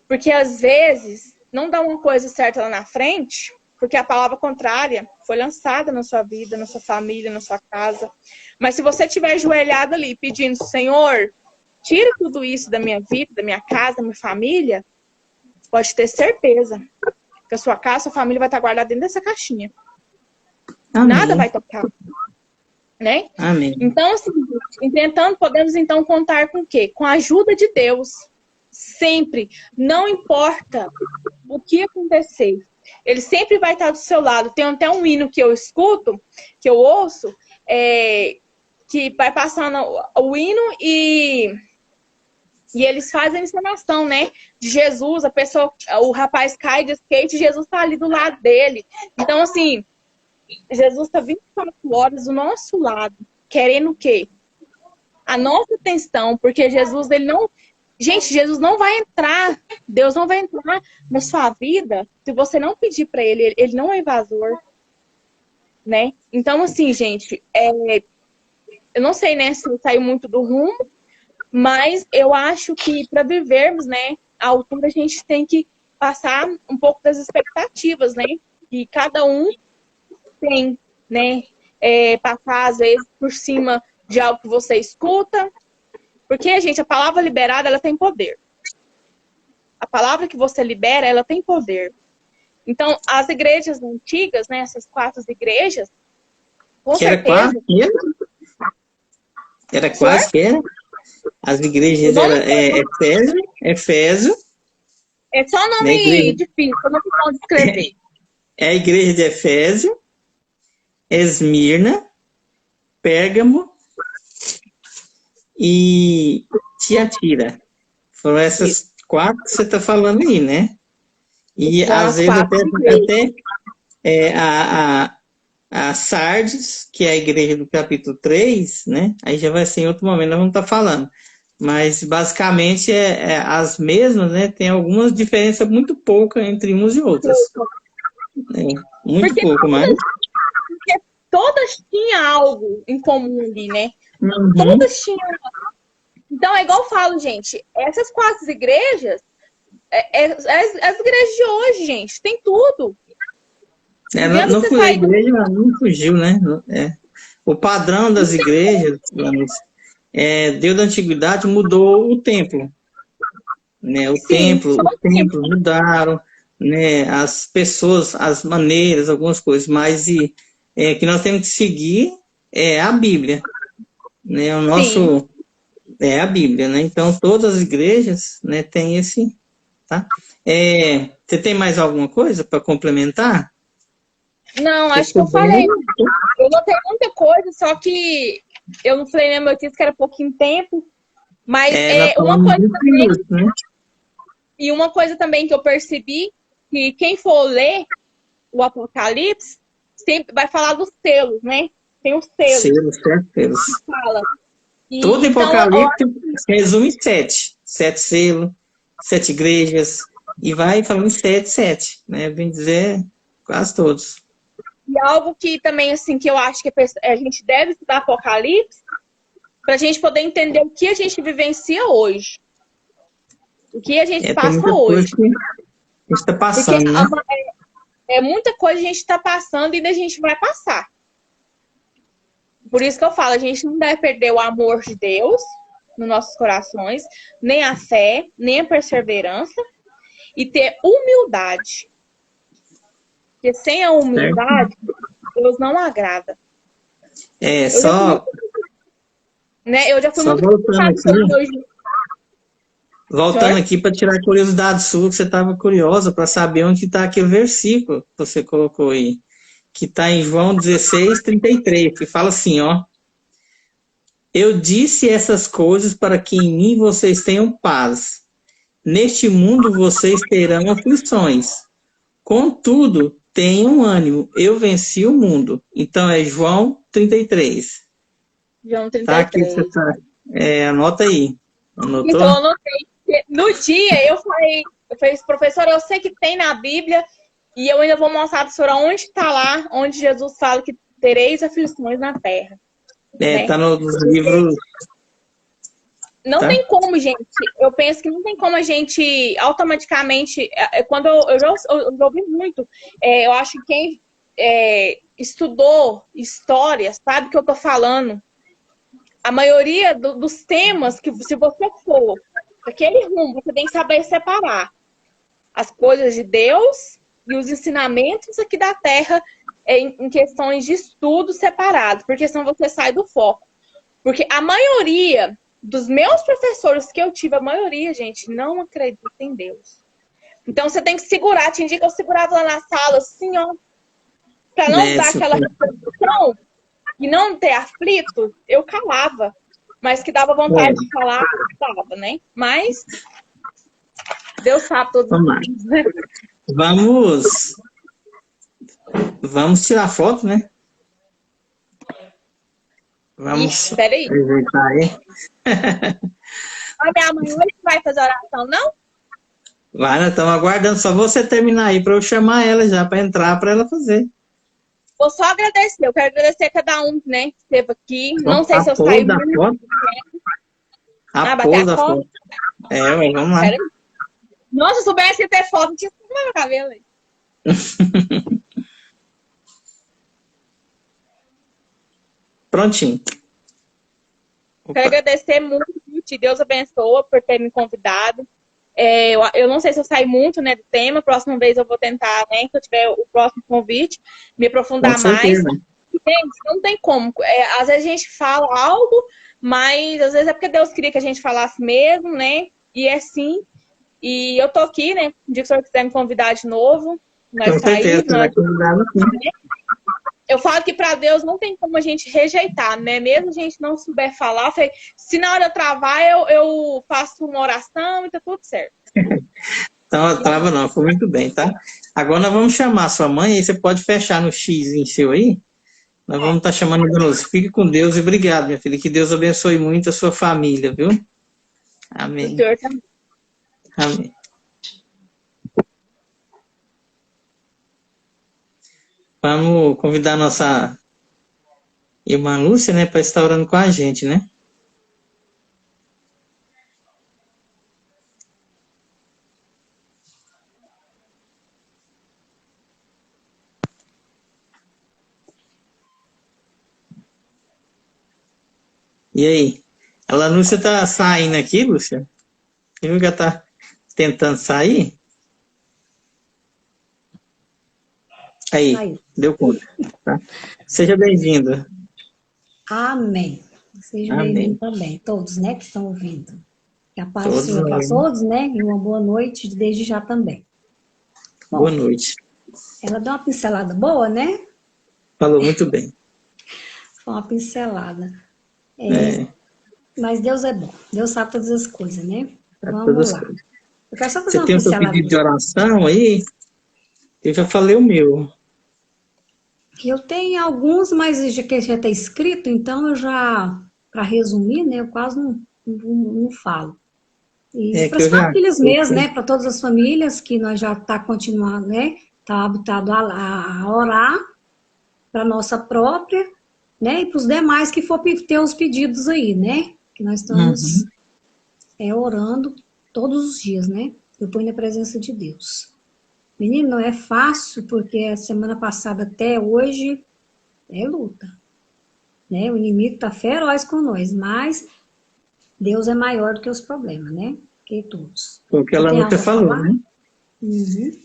Speaker 2: porque às vezes não dá uma coisa certa lá na frente, porque a palavra contrária foi lançada na sua vida, na sua família, na sua casa. Mas se você estiver ajoelhado ali pedindo, Senhor, tira tudo isso da minha vida, da minha casa, da minha família, pode ter certeza que a sua casa, a sua família vai estar guardada dentro dessa caixinha.
Speaker 1: Amém.
Speaker 2: Nada vai tocar. Né?
Speaker 1: Amém.
Speaker 2: Então, assim, podemos então contar com o quê? Com a ajuda de Deus. Sempre. Não importa o que acontecer. Ele sempre vai estar do seu lado. Tem até um hino que eu escuto, que eu ouço, que vai passando o hino e eles fazem a encenação, né? De Jesus, o rapaz cai de skate, Jesus está ali do lado dele. Então, assim, Jesus está 24 horas do nosso lado, querendo o quê? A nossa atenção, porque Jesus, ele não... Gente, Jesus não vai entrar, Deus não vai entrar na sua vida se você não pedir para ele. Ele não é invasor, né? Então, assim, gente, eu não sei, né, se saiu muito do rumo, mas eu acho que para vivermos, né, à altura, a gente tem que passar um pouco das expectativas, né? Que cada um tem, né? Passar, às vezes, por cima de algo que você escuta. Porque, gente, a palavra liberada, ela tem poder. A palavra que você libera, ela tem poder. Então, as igrejas antigas, né, essas 4 igrejas, com certeza...
Speaker 1: Era quase que era? As igrejas eram Éfeso.
Speaker 2: É só nome difícil, eu não posso escrever.
Speaker 1: É a igreja de Éfeso, Esmirna, Pérgamo e Tiatira. Foram essas 4 que você está falando aí, né? E às vezes até a Sardes, que é a igreja do capítulo 3, né? Aí já vai ser em outro momento, nós vamos estar falando. Mas basicamente as mesmas, né? Tem algumas diferenças muito poucas entre umas e outras. Muito pouco, mas...
Speaker 2: Porque todas tinham algo em comum ali, né?
Speaker 1: Uhum.
Speaker 2: Todas tinham. Então, é igual eu falo, gente, essas 4 igrejas, as igrejas de hoje, gente, tem tudo.
Speaker 1: Não foi a igreja, não fugiu, né? O padrão das igrejas, Deus da antiguidade mudou o templo. Né? Os templos mudaram, né? As pessoas, as maneiras, algumas coisas, mas que nós temos que seguir a Bíblia. Né? O nosso... É a Bíblia, né? Então, todas as igrejas, né, têm esse... Tá? Você tem mais alguma coisa para complementar?
Speaker 2: Não, acho que eu falei. Eu notei muita coisa, só que eu não falei, né? Eu disse que era pouquinho tempo. Mas uma coisa também... né? E uma coisa também que eu percebi, que quem for ler o Apocalipse, sempre vai falar dos selos, né? Tem os selos.
Speaker 1: Selos.
Speaker 2: Fala.
Speaker 1: Todo Apocalipse resume 7. 7 selos, 7 igrejas. E vai falando 7, né? Bem dizer, quase todos.
Speaker 2: E algo que também, assim, que eu acho que a gente deve estudar Apocalipse para a gente poder entender o que a gente vivencia hoje. O que a gente passa hoje.
Speaker 1: Que a gente está passando,
Speaker 2: porque né? Muita coisa a gente está passando e ainda a gente vai passar. Por isso que eu falo, a gente não deve perder o amor de Deus nos nossos corações, nem a fé, nem a perseverança, e ter humildade. Porque sem a humildade, Deus não agrada. Eu já fui muito
Speaker 1: voltando aqui para tirar a curiosidade sua, que você estava curiosa para saber onde está aquele versículo que você colocou aí. Que está em João 16:33, que fala assim, ó. Eu disse essas coisas para que em mim vocês tenham paz. Neste mundo vocês terão aflições. Contudo, tenham ânimo. Eu venci o mundo. Então é João 33.
Speaker 2: João 33.
Speaker 1: Tá aqui, você tá. Anota aí. Anotou?
Speaker 2: Então, eu anotei. No dia, eu falei, professora, eu sei que tem na Bíblia, E eu ainda vou mostrar para a senhora onde está lá, onde Jesus fala que tereis aflições na terra. Né?
Speaker 1: Tá nos livros.
Speaker 2: Não
Speaker 1: Tá?
Speaker 2: tem como, gente. Eu penso que não tem como a gente automaticamente. Quando eu já ouvi muito, eu acho que quem estudou história sabe o que eu tô falando. A maioria dos temas que, se você for aquele rumo, você tem que saber separar as coisas de Deus e os ensinamentos aqui da Terra em questões de estudo separados, porque senão você sai do foco. Porque a maioria dos meus professores que eu tive, a maioria, gente, não acredita em Deus. Então você tem que segurar. Tinha dia que eu segurava lá na sala, assim, ó, para não dar aquela repercussão e não ter aflito, eu calava. Mas que dava vontade de falar, eu falava, né? Mas Deus sabe todos os dias, né?
Speaker 1: Vamos tirar foto, né? Vamos.
Speaker 2: Espera aí. A minha mãe hoje vai fazer oração, não?
Speaker 1: Vai, nós estamos aguardando. Só você terminar aí para eu chamar ela já para entrar para ela fazer.
Speaker 2: Vou só agradecer. Eu quero agradecer a cada um, né, que esteve aqui. Não sei se eu saí muito.
Speaker 1: Bater a foto. Vamos lá.
Speaker 2: Nossa, se eu soubesse ter foto, não tinha que meu cabelo aí.
Speaker 1: Prontinho.
Speaker 2: Quero agradecer muito, Deus abençoe por ter me convidado. Eu não sei se eu saí muito, né, do tema. Próxima vez eu vou tentar, né, se eu tiver o próximo convite, me aprofundar mais. Gente, não tem como. Às vezes a gente fala algo, mas às vezes é porque Deus queria que a gente falasse mesmo, né? E é assim. E eu tô aqui, né? Um dia que o senhor quiser me convidar de novo, nós saímos. Eu falo que para Deus não tem como a gente rejeitar, né? Mesmo a gente não souber falar, se na hora eu travar, eu faço uma oração e tá tudo certo.
Speaker 1: Então, trava não, foi muito bem, tá? Agora nós vamos chamar a sua mãe, aí você pode fechar no X em seu aí. Nós vamos estar chamando a Dona Lúcia. Fique com Deus e obrigado, minha filha. Que Deus abençoe muito a sua família, viu? Amém.
Speaker 2: O senhor também.
Speaker 1: Amém. Vamos convidar a nossa irmã Lúcia, né, para estar orando com a gente, né? E aí? A Lúcia tá saindo aqui, Lúcia? Você viu que ela tá tentando sair? Aí, deu conta. Tá? Seja bem-vindo.
Speaker 3: Amém. Seja bem-vindo também, todos, né, que estão ouvindo. Que a paz do Senhor para todos, né, e uma boa noite desde já também.
Speaker 1: Bom, boa noite.
Speaker 3: Ela deu uma pincelada boa, né?
Speaker 1: Falou muito bem.
Speaker 3: Foi uma pincelada. Mas Deus é bom. Deus sabe todas as coisas, né? Vamos lá. Eu quero só fazer uma pincelada.
Speaker 1: Você tem um pedido de oração aí? Eu já falei o meu.
Speaker 3: Eu tenho alguns, mas já que já está escrito, então eu já, para resumir, né, eu quase não falo. E para as famílias mesmo, né, para todas as famílias que nós já está continuando, né, está habitado a orar para nossa própria, né, e para os demais que for ter os pedidos aí, né, que nós estamos orando todos os dias, né, eu ponho na presença de Deus. Menino, não é fácil, porque a semana passada até hoje é luta. Né? O inimigo está feroz com nós, mas Deus é maior do que os problemas, né? Que todos.
Speaker 1: Foi o que ela nunca falou, né?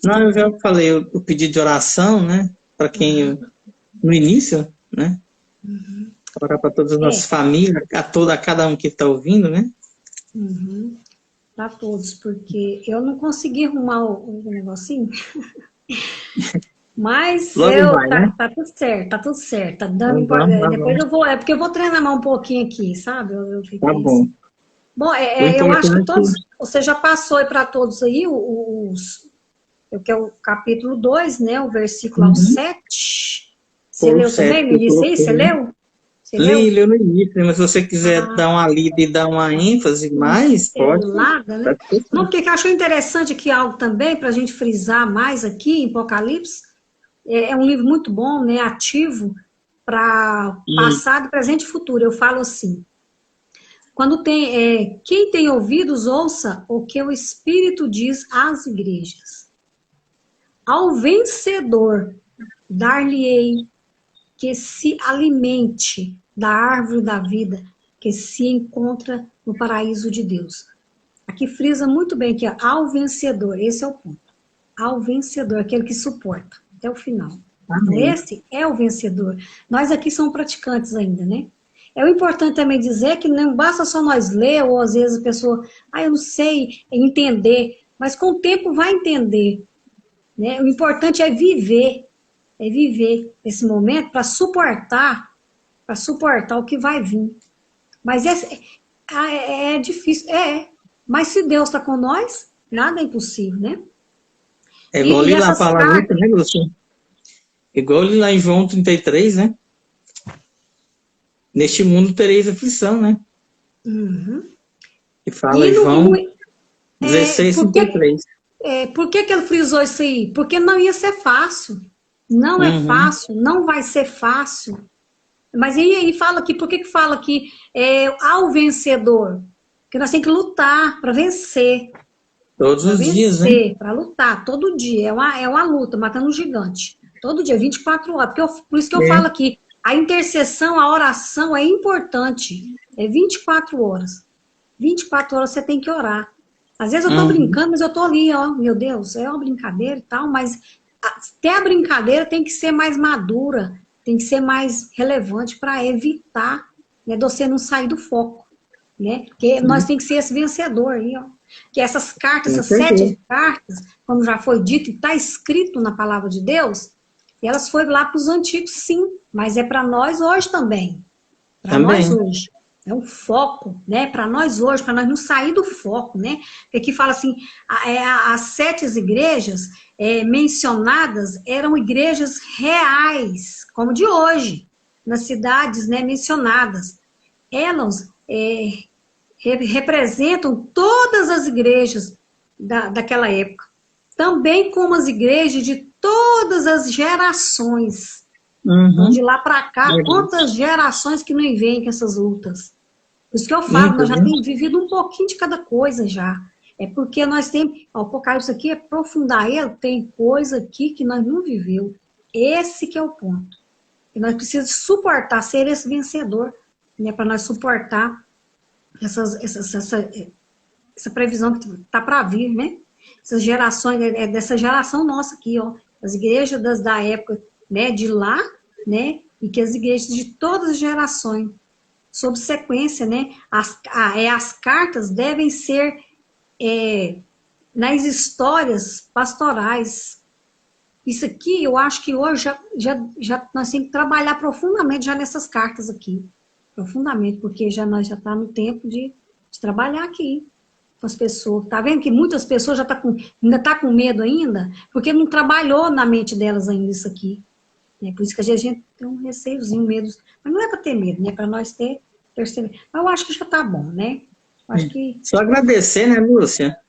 Speaker 1: Não, eu já falei o pedido de oração, né? Para quem, no início, né? Orar para todas as nossas famílias, a cada um que está ouvindo, né?
Speaker 3: Para todos, porque eu não consegui arrumar o negocinho. Mas tá tudo certo, tá tudo certo. Tá dando depois eu vou, porque eu vou treinar mais um pouquinho aqui, sabe?
Speaker 1: Tá bom.
Speaker 3: Bom, eu acho que todos, você já passou aí para todos aí que é o capítulo 2, né? O versículo 7. Você leu também, Melissa? Você leu? Você leu?
Speaker 1: Leu no início, mas se você quiser dar uma lida e dar uma ênfase mais, pode.
Speaker 3: Né? Não, porque eu acho interessante aqui algo também, para a gente frisar mais aqui em Apocalipse, é um livro muito bom, né, ativo, para passado, presente e futuro. Eu falo assim, quando quem tem ouvidos, ouça o que o Espírito diz às igrejas. Ao vencedor, dar-lhe-ei que se alimente da árvore da vida, que se encontra no paraíso de Deus. Aqui frisa muito bem que ao vencedor, esse é o ponto. Ao vencedor, aquele que suporta até o final. Então, esse é o vencedor. Nós aqui somos praticantes ainda, né? É o importante também dizer que não basta só nós ler, ou às vezes a pessoa, eu não sei entender, mas com o tempo vai entender. Né? O importante é viver esse momento para suportar o que vai vir. Mas é difícil, mas se Deus está com nós, nada é impossível, né?
Speaker 1: É igual ali lá a palavra, né, Lúcia? Igual ali lá em João 33, né? Neste mundo tereis aflição, né?
Speaker 3: Uhum.
Speaker 1: Que fala em João 16, 33.
Speaker 3: Por que ele frisou isso aí? Porque não ia ser fácil. Não é fácil, não vai ser fácil. Mas aí fala aqui, por que fala aqui ao vencedor? Porque nós temos que lutar para vencer.
Speaker 1: Todos os dias, né?
Speaker 3: Para lutar, todo dia. É uma luta, matando um gigante. Todo dia, 24 horas. Por isso que eu falo aqui, a intercessão, a oração é importante. É 24 horas. 24 horas você tem que orar. Às vezes eu tô brincando, mas eu tô ali, ó, meu Deus, é uma brincadeira e tal, mas até a brincadeira tem que ser mais madura, tem que ser mais relevante para evitar, né, de você não sair do foco, né? Porque nós temos que ser esse vencedor aí, ó. Que essas cartas, essas 7 cartas, como já foi dito e está escrito na palavra de Deus, elas foram lá para os antigos, sim, mas é para nós hoje também. Para nós hoje. É um foco, né? Para nós hoje, para nós não sair do foco, né? Porque aqui fala assim, as 7 igrejas mencionadas eram igrejas reais, como de hoje, nas cidades, né, mencionadas. Elas representam todas as igrejas daquela época. Também como as igrejas de todas as gerações. De lá para cá, quantas gerações que não vêm com essas lutas. Por isso que eu falo, nós já temos vivido um pouquinho de cada coisa já. É porque nós temos, o Apocalipse aqui, aprofundar ele, tem coisa aqui que nós não viveu. Esse que é o ponto. E nós precisamos suportar, ser esse vencedor, né, para nós suportar essa previsão que está para vir, né? Essas gerações, dessa geração nossa aqui, ó, as igrejas da época, né, de lá, né, e que as igrejas de todas as gerações, sob sequência, né, as cartas devem ser nas histórias pastorais. Isso aqui, eu acho que hoje já nós temos que trabalhar profundamente já nessas cartas aqui, profundamente, porque nós já está no tempo de trabalhar aqui com as pessoas. Tá vendo que muitas pessoas ainda tá com medo ainda, porque não trabalhou na mente delas ainda isso aqui. Por isso que a gente tem um receiozinho, medo. Mas não é para ter medo, né? Para nós perceber. Mas eu acho que já tá bom, né? Acho que...
Speaker 1: Só agradecer, né, Lúcia?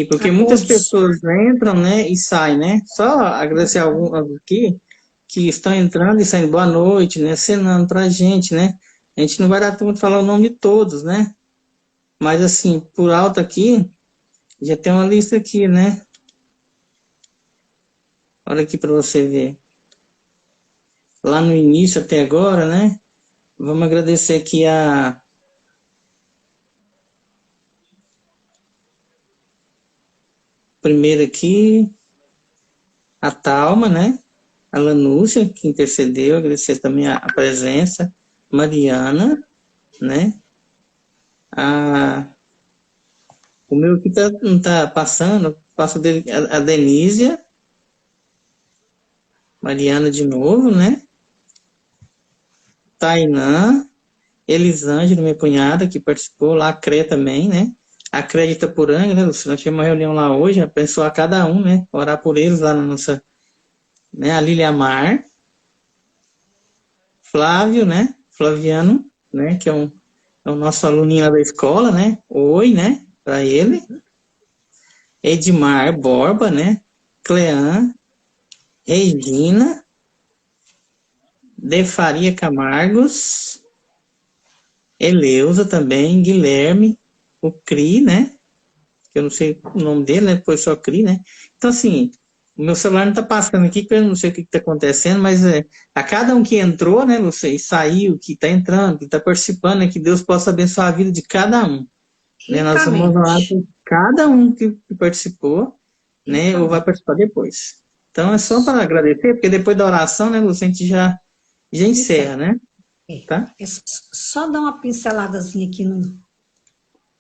Speaker 1: Porque muitas pessoas entram, né, e saem, né? Só agradecer alguns aqui que estão entrando e saindo. Boa noite, né? Acenando pra gente, né? A gente não vai dar tempo de falar o nome de todos, né? Mas, assim, por alto aqui, já tem uma lista aqui, né? Olha aqui para você ver. Lá no início até agora, né? Vamos agradecer aqui primeiro aqui, a Thalma, né? A Lanúcia, que intercedeu, agradecer também a presença. Mariana, né? O meu aqui não está passando, passa a Denísia. Mariana de novo, né? Tainã, Elisângela, minha cunhada, que participou lá, a Cré também, né? A Cré de Itapuranga, né, Lúcia? Nós tivemos uma reunião lá hoje, abençoar cada um, né? Orar por eles lá na nossa... Né? A Lília Mar. Flávio, né? Flaviano, né, que é o nosso aluninho lá da escola, né? Oi, né? Para ele. Edmar Borba, né? Clean, Regina, De Faria Camargos, Eleusa também, Guilherme, o Cri, né? Que eu não sei o nome dele, né? Foi só Cri, né? Então, assim, o meu celular não tá passando aqui, porque eu não sei o que tá acontecendo, mas a cada um que entrou, né, Lúcia, e saiu, que tá entrando, que tá participando, né, que Deus possa abençoar a vida de cada um. Né? Nós vamos orar por cada um que participou, né, ou vai participar depois. Então, é só para agradecer, porque depois da oração, né, Lúcia, a gente já encerra, né? Tá?
Speaker 3: É só dar uma pinceladazinha aqui,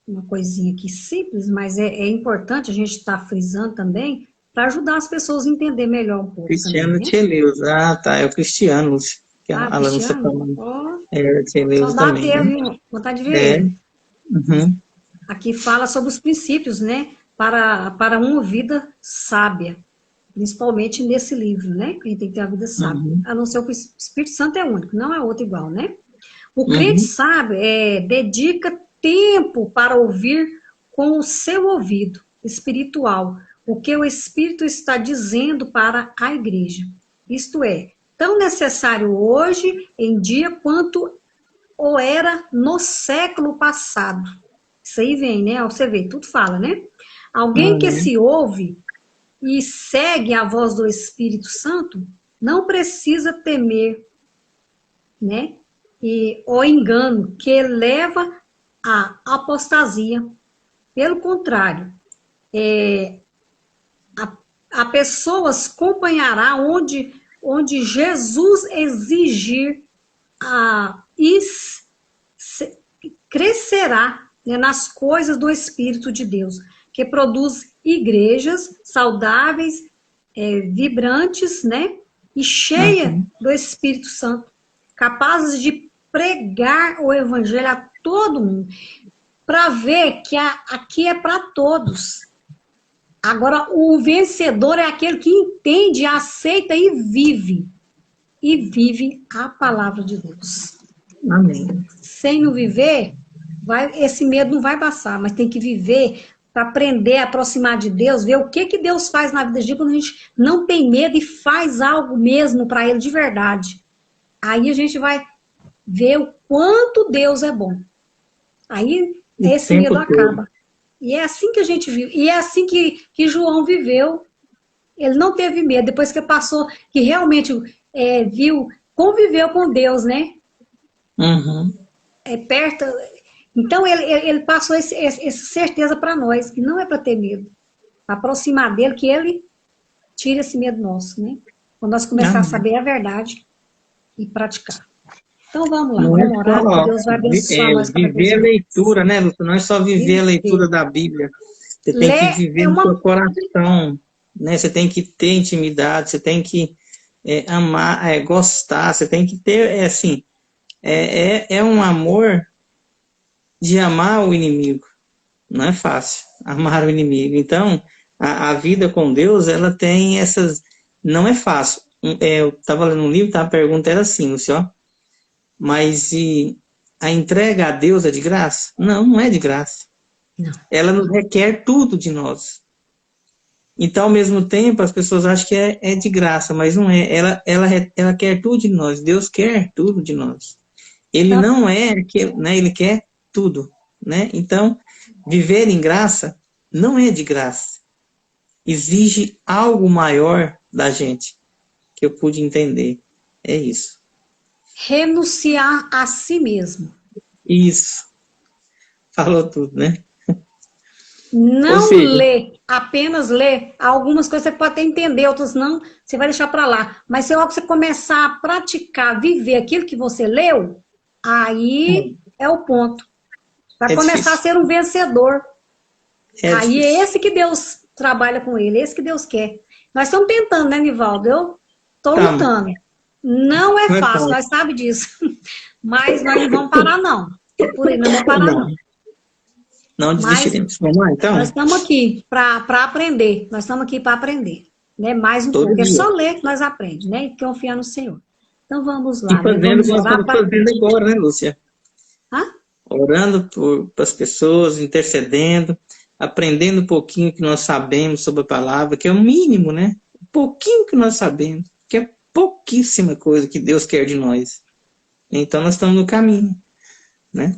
Speaker 3: uma coisinha aqui simples, mas é importante a gente estar frisando também, para ajudar as pessoas a entender melhor um pouco.
Speaker 1: Cristiano
Speaker 3: também, né?
Speaker 1: Tcheleus. Ah, tá, é o Cristiano, Lúcia. Que a Lúcia falando. É, Tcheleus também.
Speaker 3: Só dá
Speaker 1: né?
Speaker 3: ter, vontade de ver.
Speaker 1: Uhum.
Speaker 3: Aqui fala sobre os princípios, né? Para uma vida sábia. Principalmente nesse livro, né? Que a gente tem que ter uma vida sábia.
Speaker 1: Uhum.
Speaker 3: A não ser que o Espírito Santo é único, não é outro igual, né? O crente sábio dedica tempo para ouvir com o seu ouvido espiritual o que o Espírito está dizendo para a igreja. Isto é, tão necessário hoje em dia quanto o era no século passado. Isso aí vem, né? Você vê, tudo fala, né? Alguém que se ouve e segue a voz do Espírito Santo não precisa temer, né? E o engano que leva à apostasia. Pelo contrário, a pessoas acompanhará onde Jesus exigir e crescerá, né, nas coisas do Espírito de Deus, que produz igrejas saudáveis, vibrantes, né, e cheias do Espírito Santo, capazes de pregar o Evangelho a todo mundo, para ver que aqui é para todos. Agora, o vencedor é aquele que entende, aceita e vive a palavra de Deus.
Speaker 1: Amém.
Speaker 3: Sem não viver, esse medo não vai passar, mas tem que viver para aprender a aproximar de Deus, ver o que Deus faz na vida de gente quando a gente não tem medo e faz algo mesmo para Ele de verdade. Aí a gente vai ver o quanto Deus é bom. Aí esse medo acaba. E é assim que a gente vive. E é assim que João viveu. Ele não teve medo. Depois que passou, que realmente conviveu com Deus, né?
Speaker 1: Uhum.
Speaker 3: Perto. Então, ele passou essa certeza para nós, que não é para ter medo. Para aproximar dele, que ele tira esse medo nosso, né? Quando nós começarmos a saber a verdade e praticar. Então vamos lá, vamos orar, que Deus vai abençoar nós.
Speaker 1: Viver a leitura, né, Lúcia? Não é só viver a leitura da Bíblia. Você tem que viver no seu coração, né? Você tem que ter intimidade, você tem que amar, gostar, você tem que ter, assim, um amor de amar o inimigo. Não é fácil amar o inimigo. Então, a vida com Deus, ela tem essas... Não é fácil. Eu estava lendo um livro, a pergunta era assim, Lúcia, ó. Mas a entrega a Deus é de graça? Não, não é de graça. Não. Ela nos requer tudo de nós. Então, ao mesmo tempo, as pessoas acham que é de graça, mas não é. Ela quer tudo de nós. Deus quer tudo de nós. Ele não é aquele, né? Ele quer tudo, né? Então, viver em graça não é de graça. Exige algo maior da gente, que eu pude entender. É isso.
Speaker 3: Renunciar a si mesmo.
Speaker 1: Isso. Falou tudo, né?
Speaker 3: Não apenas ler. Algumas coisas você pode até entender, outras não, você vai deixar para lá. Mas se você começar a praticar, viver aquilo que você leu, aí é o ponto. Vai começar a ser um vencedor. Aí é esse que Deus trabalha com ele, esse que Deus quer. Nós estamos tentando, né, Nivaldo? Eu estou lutando. Não é fácil, nós sabemos disso. Mas nós não vamos parar, não. Por aí, não vamos parar, não.
Speaker 1: Não desistiremos. Vamos lá, então?
Speaker 3: Nós estamos aqui para aprender. Nós estamos aqui para aprender. Né? Mais um pouco. É só ler que nós aprendemos, né? E confiar no Senhor. Então vamos lá.
Speaker 1: E fazendo como nós estamos fazendo agora, né, Lúcia?
Speaker 3: Hã?
Speaker 1: Orando para as pessoas, intercedendo, aprendendo um pouquinho que nós sabemos sobre a palavra, que é o mínimo, né? Um pouquinho que nós sabemos, que é pouquíssima coisa que Deus quer de nós. Então nós estamos no caminho, né?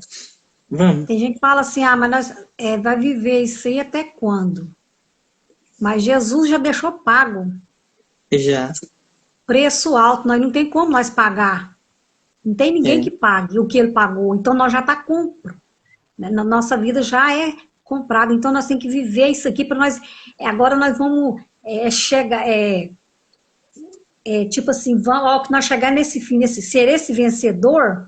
Speaker 1: Vamos.
Speaker 3: Tem gente que fala assim, mas nós vai viver isso aí até quando? Mas Jesus já deixou pago.
Speaker 1: Já.
Speaker 3: Preço alto, nós não tem como nós pagar. Não tem ninguém que pague o que ele pagou. Então nós já está compro. Né? Na nossa vida já é comprado. Então nós temos que viver isso aqui para nós. Agora nós vamos chegar. Tipo assim, que nós chegar nesse fim, ser esse vencedor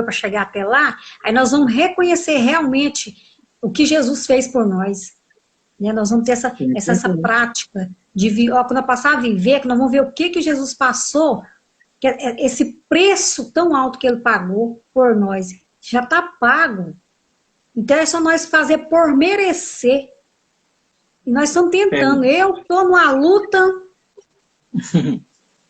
Speaker 3: para chegar até lá, aí nós vamos reconhecer realmente o que Jesus fez por nós. Né? Nós vamos ter essa prática de quando eu passar a viver, que nós vamos ver o que Jesus passou, que esse preço tão alto que ele pagou por nós, já está pago. Então é só nós fazer por merecer. E nós estamos tentando. Eu estou numa luta,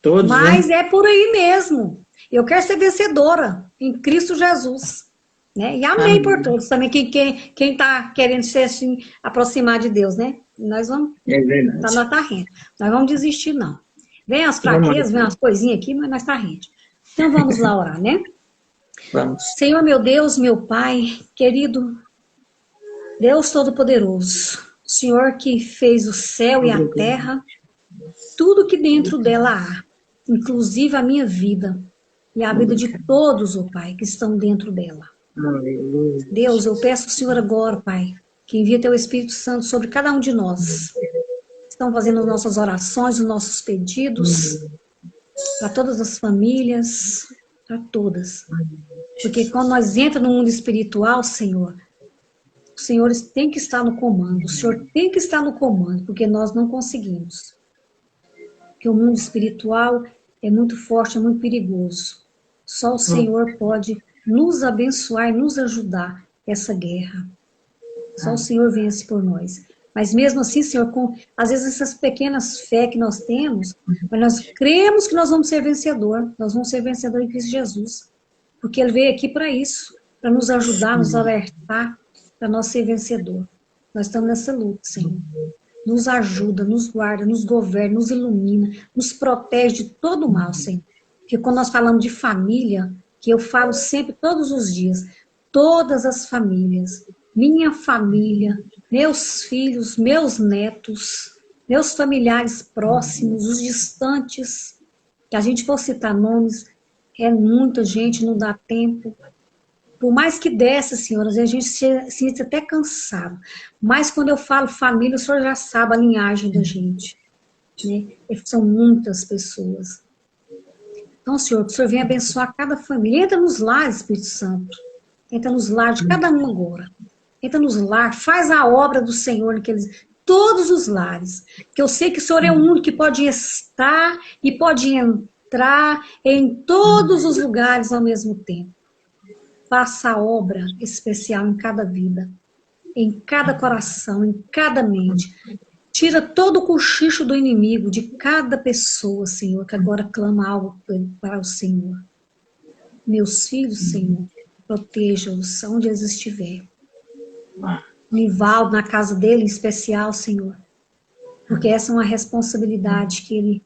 Speaker 1: Todos,
Speaker 3: mas
Speaker 1: né?
Speaker 3: é por aí mesmo. Eu quero ser vencedora em Cristo Jesus. Né? E amém por todos também, quem está querendo se assim, aproximar de Deus, né? Nós vamos estar na rente. Nós vamos desistir, não. Vem as fraquezas, vem as coisinhas aqui, mas nós está rente. Então vamos lá orar, né?
Speaker 1: Vamos.
Speaker 3: Senhor, meu Deus, meu Pai, querido Deus Todo-Poderoso, o Senhor que fez o céu e a terra, tudo que dentro dela há, inclusive a minha vida e a vida de todos, ó Pai, que estão dentro dela. Deus, eu peço ao Senhor agora, Pai, que envie teu Espírito Santo sobre cada um de nós. Estão fazendo as nossas orações, os nossos pedidos, para todas as famílias, para todas. Porque quando nós entramos no mundo espiritual, Senhor, os senhores têm que estar no comando, o Senhor tem que estar no comando, porque nós não conseguimos. Porque o mundo espiritual é muito forte, é muito perigoso. Só o Senhor pode nos abençoar e nos ajudar nessa guerra. Só o Senhor vence por nós. Mas mesmo assim, Senhor, às vezes essas pequenas fé que nós temos, mas nós cremos que nós vamos ser vencedor. Nós vamos ser vencedor em Cristo Jesus. Porque Ele veio aqui para isso, para nos ajudar, nos alertar, para nós ser vencedor. Nós estamos nessa luta, Senhor. Nos ajuda, nos guarda, nos governa, nos ilumina, nos protege de todo o mal, Senhor. Porque quando nós falamos de família, que eu falo sempre, todos os dias, todas as famílias, minha família, meus filhos, meus netos, meus familiares próximos, os distantes, que a gente for citar nomes, é muita gente, não dá tempo. Por mais que desse, senhoras, a gente se sente até cansado. Mas quando eu falo família, o senhor já sabe a linhagem da gente. Né? São muitas pessoas. Então, Senhor, que o Senhor venha abençoar cada família. Entra nos lares, Espírito Santo. Entra nos lares de cada um agora. Entra nos lares, faz a obra do Senhor naqueles, todos os lares. Que eu sei que o Senhor é o único que pode estar e pode entrar em todos os lugares ao mesmo tempo. Faça a obra especial em cada vida, em cada coração, em cada mente. Tira todo o cochicho do inimigo de cada pessoa, Senhor, que agora clama algo para o Senhor. Meus filhos, Senhor, proteja-os onde eles estiverem. Nivaldo, na casa dele em especial, Senhor, porque essa é uma responsabilidade que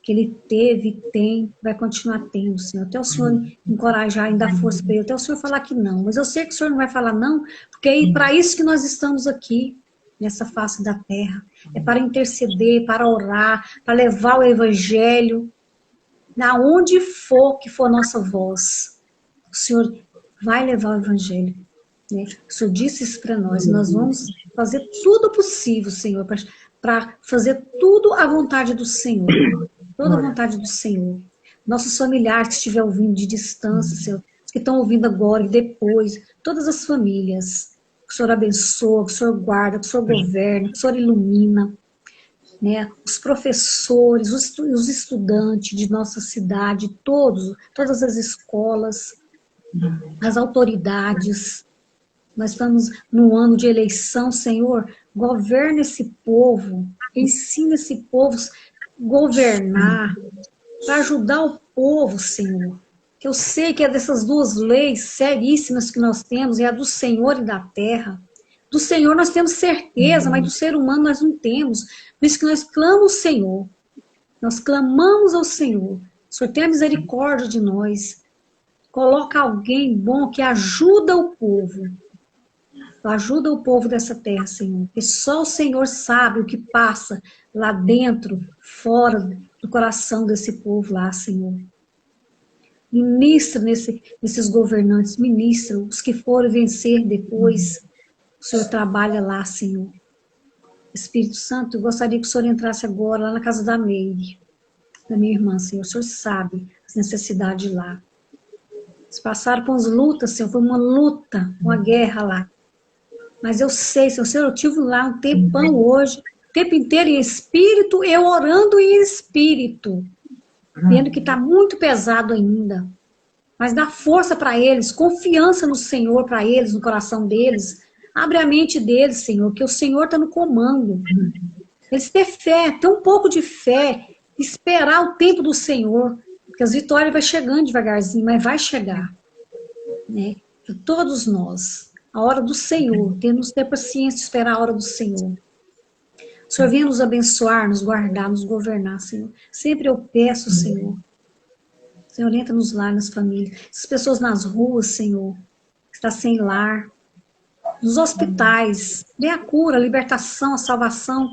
Speaker 3: ele teve, tem, vai continuar tendo, Senhor. Até o Senhor encorajar e dar força para ele, até o Senhor falar que não. Mas eu sei que o Senhor não vai falar não, porque é para isso que nós estamos aqui, nessa face da terra. É para interceder, para orar, para levar o Evangelho, aonde for que for a nossa voz. O Senhor vai levar o Evangelho. Né? O Senhor disse isso para nós, nós vamos fazer tudo possível, Senhor, para fazer tudo à vontade do Senhor. Toda a vontade do Senhor. Nossos familiares que estiverem ouvindo de distância, Senhor, os que estão ouvindo agora e depois, todas as famílias, que o Senhor abençoa, que o Senhor guarda, que o Senhor governa, que o Senhor ilumina, né? Os professores, os estudantes de nossa cidade, todas as escolas, as autoridades. Nós estamos num ano de eleição, Senhor, governa esse povo, ensina esse povo governar, para ajudar o povo, Senhor, que eu sei que é dessas duas leis seríssimas que nós temos, é a do Senhor e da terra. Do Senhor nós temos certeza, mas do ser humano nós não temos. Por isso que nós clamamos ao Senhor. Nós clamamos ao Senhor. O Senhor tenha misericórdia de nós. Coloca alguém bom que ajuda o povo. Ajuda o povo dessa terra, Senhor. Porque só o Senhor sabe o que passa lá dentro, fora do coração desse povo lá, Senhor. Ministra nesses governantes, ministra os que forem vencer depois. O Senhor trabalha lá, Senhor. Espírito Santo, eu gostaria que o Senhor entrasse agora lá na casa da Meire, da minha irmã, Senhor. O Senhor sabe as necessidades lá. Eles passaram por umas lutas, Senhor. Foi uma luta, uma guerra lá. Mas eu sei, Senhor, eu tive lá um tempão hoje, o tempo inteiro em espírito, eu orando em espírito. Vendo que está muito pesado ainda. Mas dá força para eles, confiança no Senhor para eles, no coração deles. Abre a mente deles, Senhor, que o Senhor está no comando. Eles ter fé, ter um pouco de fé, esperar o tempo do Senhor, porque as vitórias vão chegando devagarzinho, mas vai chegar. Né? Para todos nós, a hora do Senhor, temos que ter paciência de esperar a hora do Senhor. O Senhor venha nos abençoar, nos guardar, nos governar, Senhor. Sempre eu peço, Senhor. Senhor, entra nos lares, nas famílias. Essas pessoas nas ruas, Senhor, que está sem lar. Nos hospitais. Dê a cura, a libertação, a salvação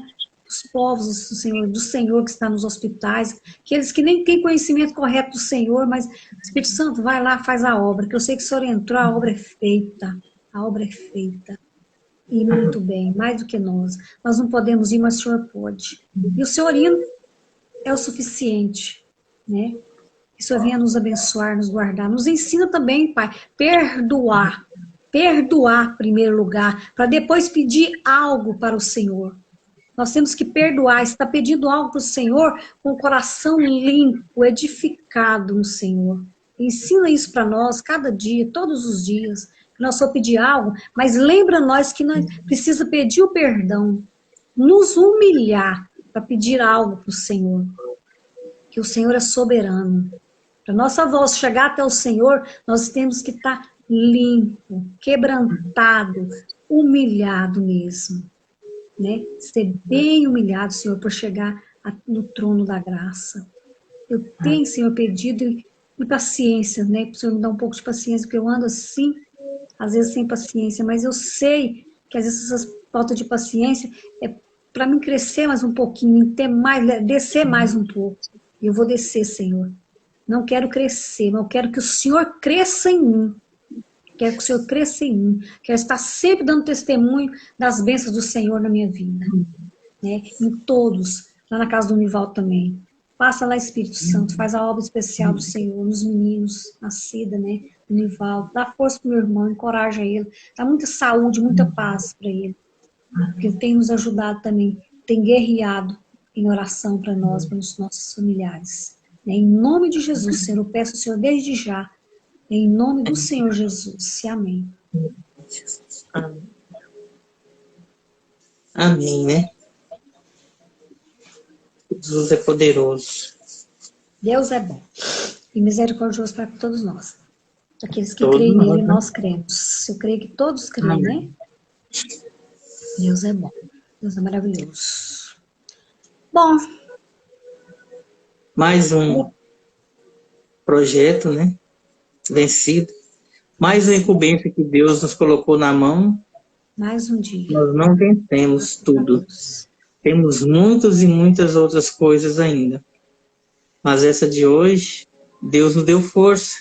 Speaker 3: dos povos, do Senhor que está nos hospitais. Aqueles que nem têm conhecimento correto do Senhor, mas o Espírito Santo vai lá, faz a obra. Que eu sei que o Senhor entrou, a obra é feita. A obra é feita. E muito bem, mais do que nós. Nós não podemos ir, mas o Senhor pode. E o Senhor indo é o suficiente, né? Que o Senhor venha nos abençoar, nos guardar. Nos ensina também, Pai, perdoar. Perdoar em primeiro lugar, para depois pedir algo para o Senhor. Nós temos que perdoar. Está pedindo algo para o Senhor com o coração limpo, edificado no Senhor. Ensina isso para nós, cada dia, todos os dias. Nós só pedir algo, mas lembra nós que nós precisa pedir o perdão, nos humilhar para pedir algo para o Senhor, que o Senhor é soberano. Para nossa voz chegar até o Senhor, nós temos que estar limpo, quebrantado, humilhado mesmo, né? Ser bem humilhado, Senhor, por chegar no trono da graça. Eu tenho, Senhor, pedido e paciência, né? Para o Senhor me dar um pouco de paciência, porque eu ando assim, às vezes sem paciência, mas eu sei que às vezes essa falta de paciência é para mim crescer mais um pouquinho, ter mais, descer mais um pouco. E eu vou descer, Senhor. Não quero crescer, mas eu quero que o Senhor cresça em mim. Quero que o Senhor cresça em mim. Quero estar sempre dando testemunho das bênçãos do Senhor na minha vida. Né? Em todos, lá na casa do Nivaldo também. Passa lá, Espírito Santo, faz a obra especial do Senhor, nos meninos, na Cida, né? Do Nivaldo. Dá força para o meu irmão, encoraja ele. Dá muita saúde, muita paz para ele. Porque ele tem nos ajudado também, tem guerreado em oração para nós, para os nossos familiares. Né? Em nome de Jesus, Senhor, eu peço ao Senhor desde já, em nome do Senhor Jesus. Amém.
Speaker 1: Amém. Amém, né? Jesus é poderoso.
Speaker 3: Deus é bom e misericordioso para todos nós. Aqueles que creem nele, nós cremos. Eu creio que todos creem, né? Deus é bom. Deus é maravilhoso. Bom.
Speaker 1: Mais um projeto, né? Vencido. Mais uma incumbência que Deus nos colocou na mão.
Speaker 3: Mais um dia.
Speaker 1: Nós não vencemos tudo. Temos muitas e muitas outras coisas ainda. Mas essa de hoje, Deus nos deu força.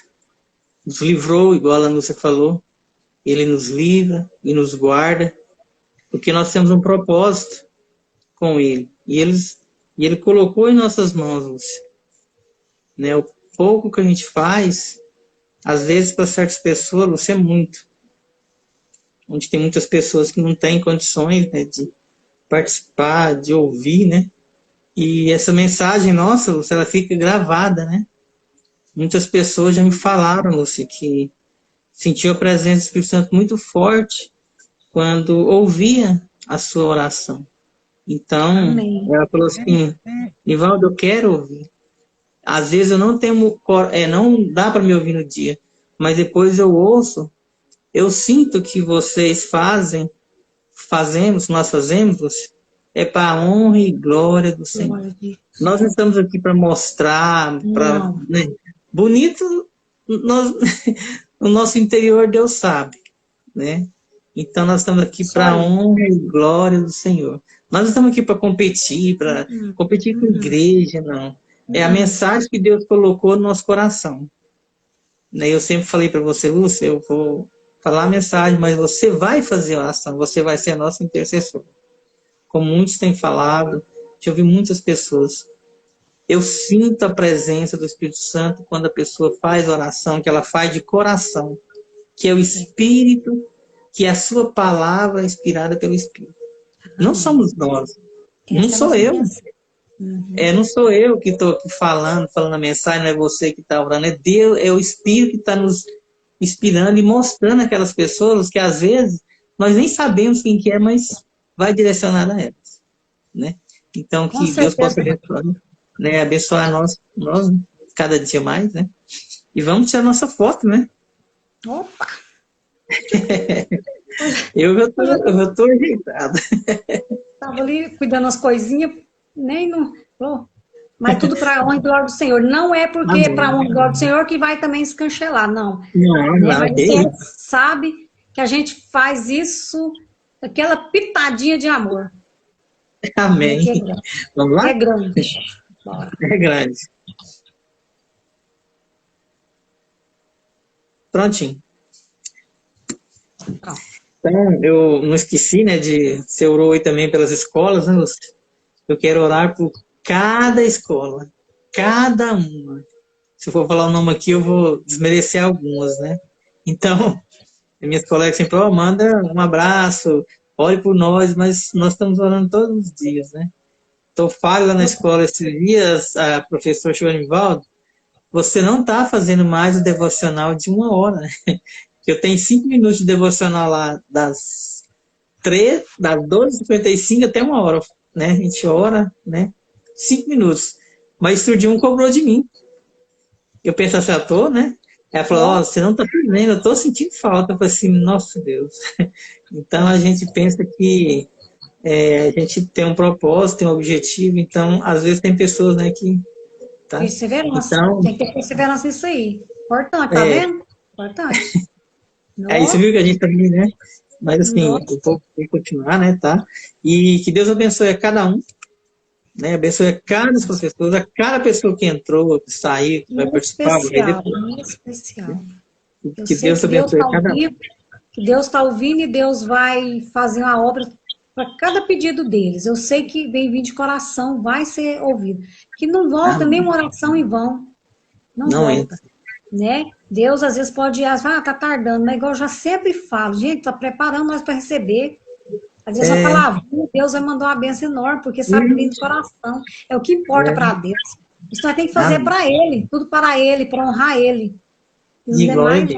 Speaker 1: Nos livrou, igual a Lúcia falou. Ele nos livra e nos guarda. Porque nós temos um propósito com Ele. E Ele colocou em nossas mãos, Lúcia. Né? O pouco que a gente faz, às vezes para certas pessoas, Lúcia, é muito. Onde tem muitas pessoas que não têm condições, né, de participar, de ouvir, né? E essa mensagem nossa, Lúcia, ela fica gravada, né? Muitas pessoas já me falaram, Lúcia, que sentiu a presença do Espírito Santo muito forte quando ouvia a sua oração. Então, ela falou assim, Nivaldo, eu quero ouvir. Às vezes eu não tenho, não dá para me ouvir no dia, mas depois eu ouço, eu sinto que vocês nós fazemos, é para a honra e glória do Senhor. Nós não estamos aqui para mostrar, né? Bonito, o nosso interior Deus sabe, né? Então nós estamos aqui para a honra e glória do Senhor. Nós não estamos aqui para competir, competir com a igreja, não. É a mensagem que Deus colocou no nosso coração. Né? Eu sempre falei para você, Lúcia, eu vou falar a mensagem, mas você vai fazer a oração, você vai ser a nossa intercessor. Como muitos têm falado, já ouvi muitas pessoas. Eu sinto a presença do Espírito Santo quando a pessoa faz oração, que ela faz de coração, que é o Espírito, que é a sua palavra inspirada pelo Espírito. Não somos nós. Não sou eu. Não sou eu que estou aqui falando a mensagem, não é você que está orando, é Deus, é o Espírito que está nos inspirando e mostrando aquelas pessoas que às vezes nós nem sabemos quem que é, mas vai direcionar a elas, né? Então que Deus possa abençoar, né? Abençoar nós cada dia mais, né? E vamos tirar nossa foto, né?
Speaker 3: Opa!
Speaker 1: Eu já estou ajeitado.
Speaker 3: Estava ali cuidando das coisinhas, nem não. Mas tudo para a honra e glória do Senhor. Não é porque é para a honra e glória do Senhor que vai também se cancelar, não.
Speaker 1: Não,
Speaker 3: mas você sabe que a gente faz isso, aquela pitadinha de amor.
Speaker 1: Amém. Vamos lá?
Speaker 3: É grande. Bora.
Speaker 1: É grande. Prontinho. Então, eu não esqueci, né, você orou aí também pelas escolas, né, Lúcia? Eu quero orar por cada escola, cada uma. Se eu for falar o nome aqui, eu vou desmerecer algumas, né? Então, minhas colegas sempre, manda um abraço, ore por nós, mas nós estamos orando todos os dias, né? Então, falo lá na escola esses dias, a professora Chorivaldo, você não está fazendo mais o devocional de 1 hora, né? Eu tenho 5 minutos de devocional lá, das 12h55 até 1 hora, né? A gente ora, né? 5 minutos. Mas o Estudinho cobrou de mim. Eu pensei assim, eu tô, né? Ela falou, você não tá fazendo, eu tô sentindo falta. Eu falei assim, nossa Deus. Então a gente pensa que a gente tem um propósito, tem um objetivo, então às vezes tem pessoas, né, que... Tá?
Speaker 3: Perseverança,
Speaker 1: então,
Speaker 3: tem que ter perseverança nisso aí. Importante, tá vendo? Importante.
Speaker 1: Isso, viu, que a gente tá vendo, né? Mas assim, eu vou continuar, né, tá? E que Deus abençoe a cada um, né? Abençoe a cada professor, a cada pessoa que entrou, que saiu, que vai participar.
Speaker 3: Muito especial.
Speaker 1: Que Deus abençoe a cada um.
Speaker 3: Que Deus está ouvindo e Deus vai fazer uma obra para cada pedido deles. Eu sei que vem vir de coração, vai ser ouvido. Que não volta nenhuma oração em vão. Não volta. Entra. Né? Deus às vezes pode tá tardando, né? Igual eu já sempre falo, gente, está preparando nós para receber. Às vezes a palavra, Deus vai mandar uma bênção enorme, porque sabe vir do coração. É o que importa para Deus. Isso nós temos que fazer para Ele, tudo para Ele, para honrar Ele. E os demais,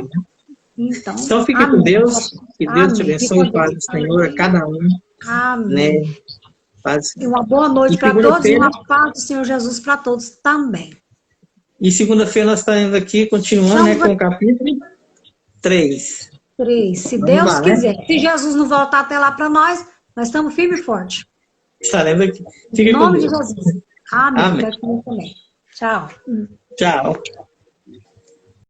Speaker 3: então
Speaker 1: fique com Deus, que Deus te abençoe, Pai do Senhor, a cada um.
Speaker 3: Amém.
Speaker 1: Né?
Speaker 3: E uma boa noite para todos e uma paz do Senhor Jesus para todos também.
Speaker 1: E segunda-feira nós estaremos aqui, continuando, né, com o capítulo 3.
Speaker 3: Se Deus quiser. Né? Se Jesus não voltar até lá para nós estamos firme e forte.
Speaker 1: Estaremos aqui. Fique
Speaker 3: em nome
Speaker 1: com Deus.
Speaker 3: de Jesus. Amém. Amém. Tchau.
Speaker 1: Tchau.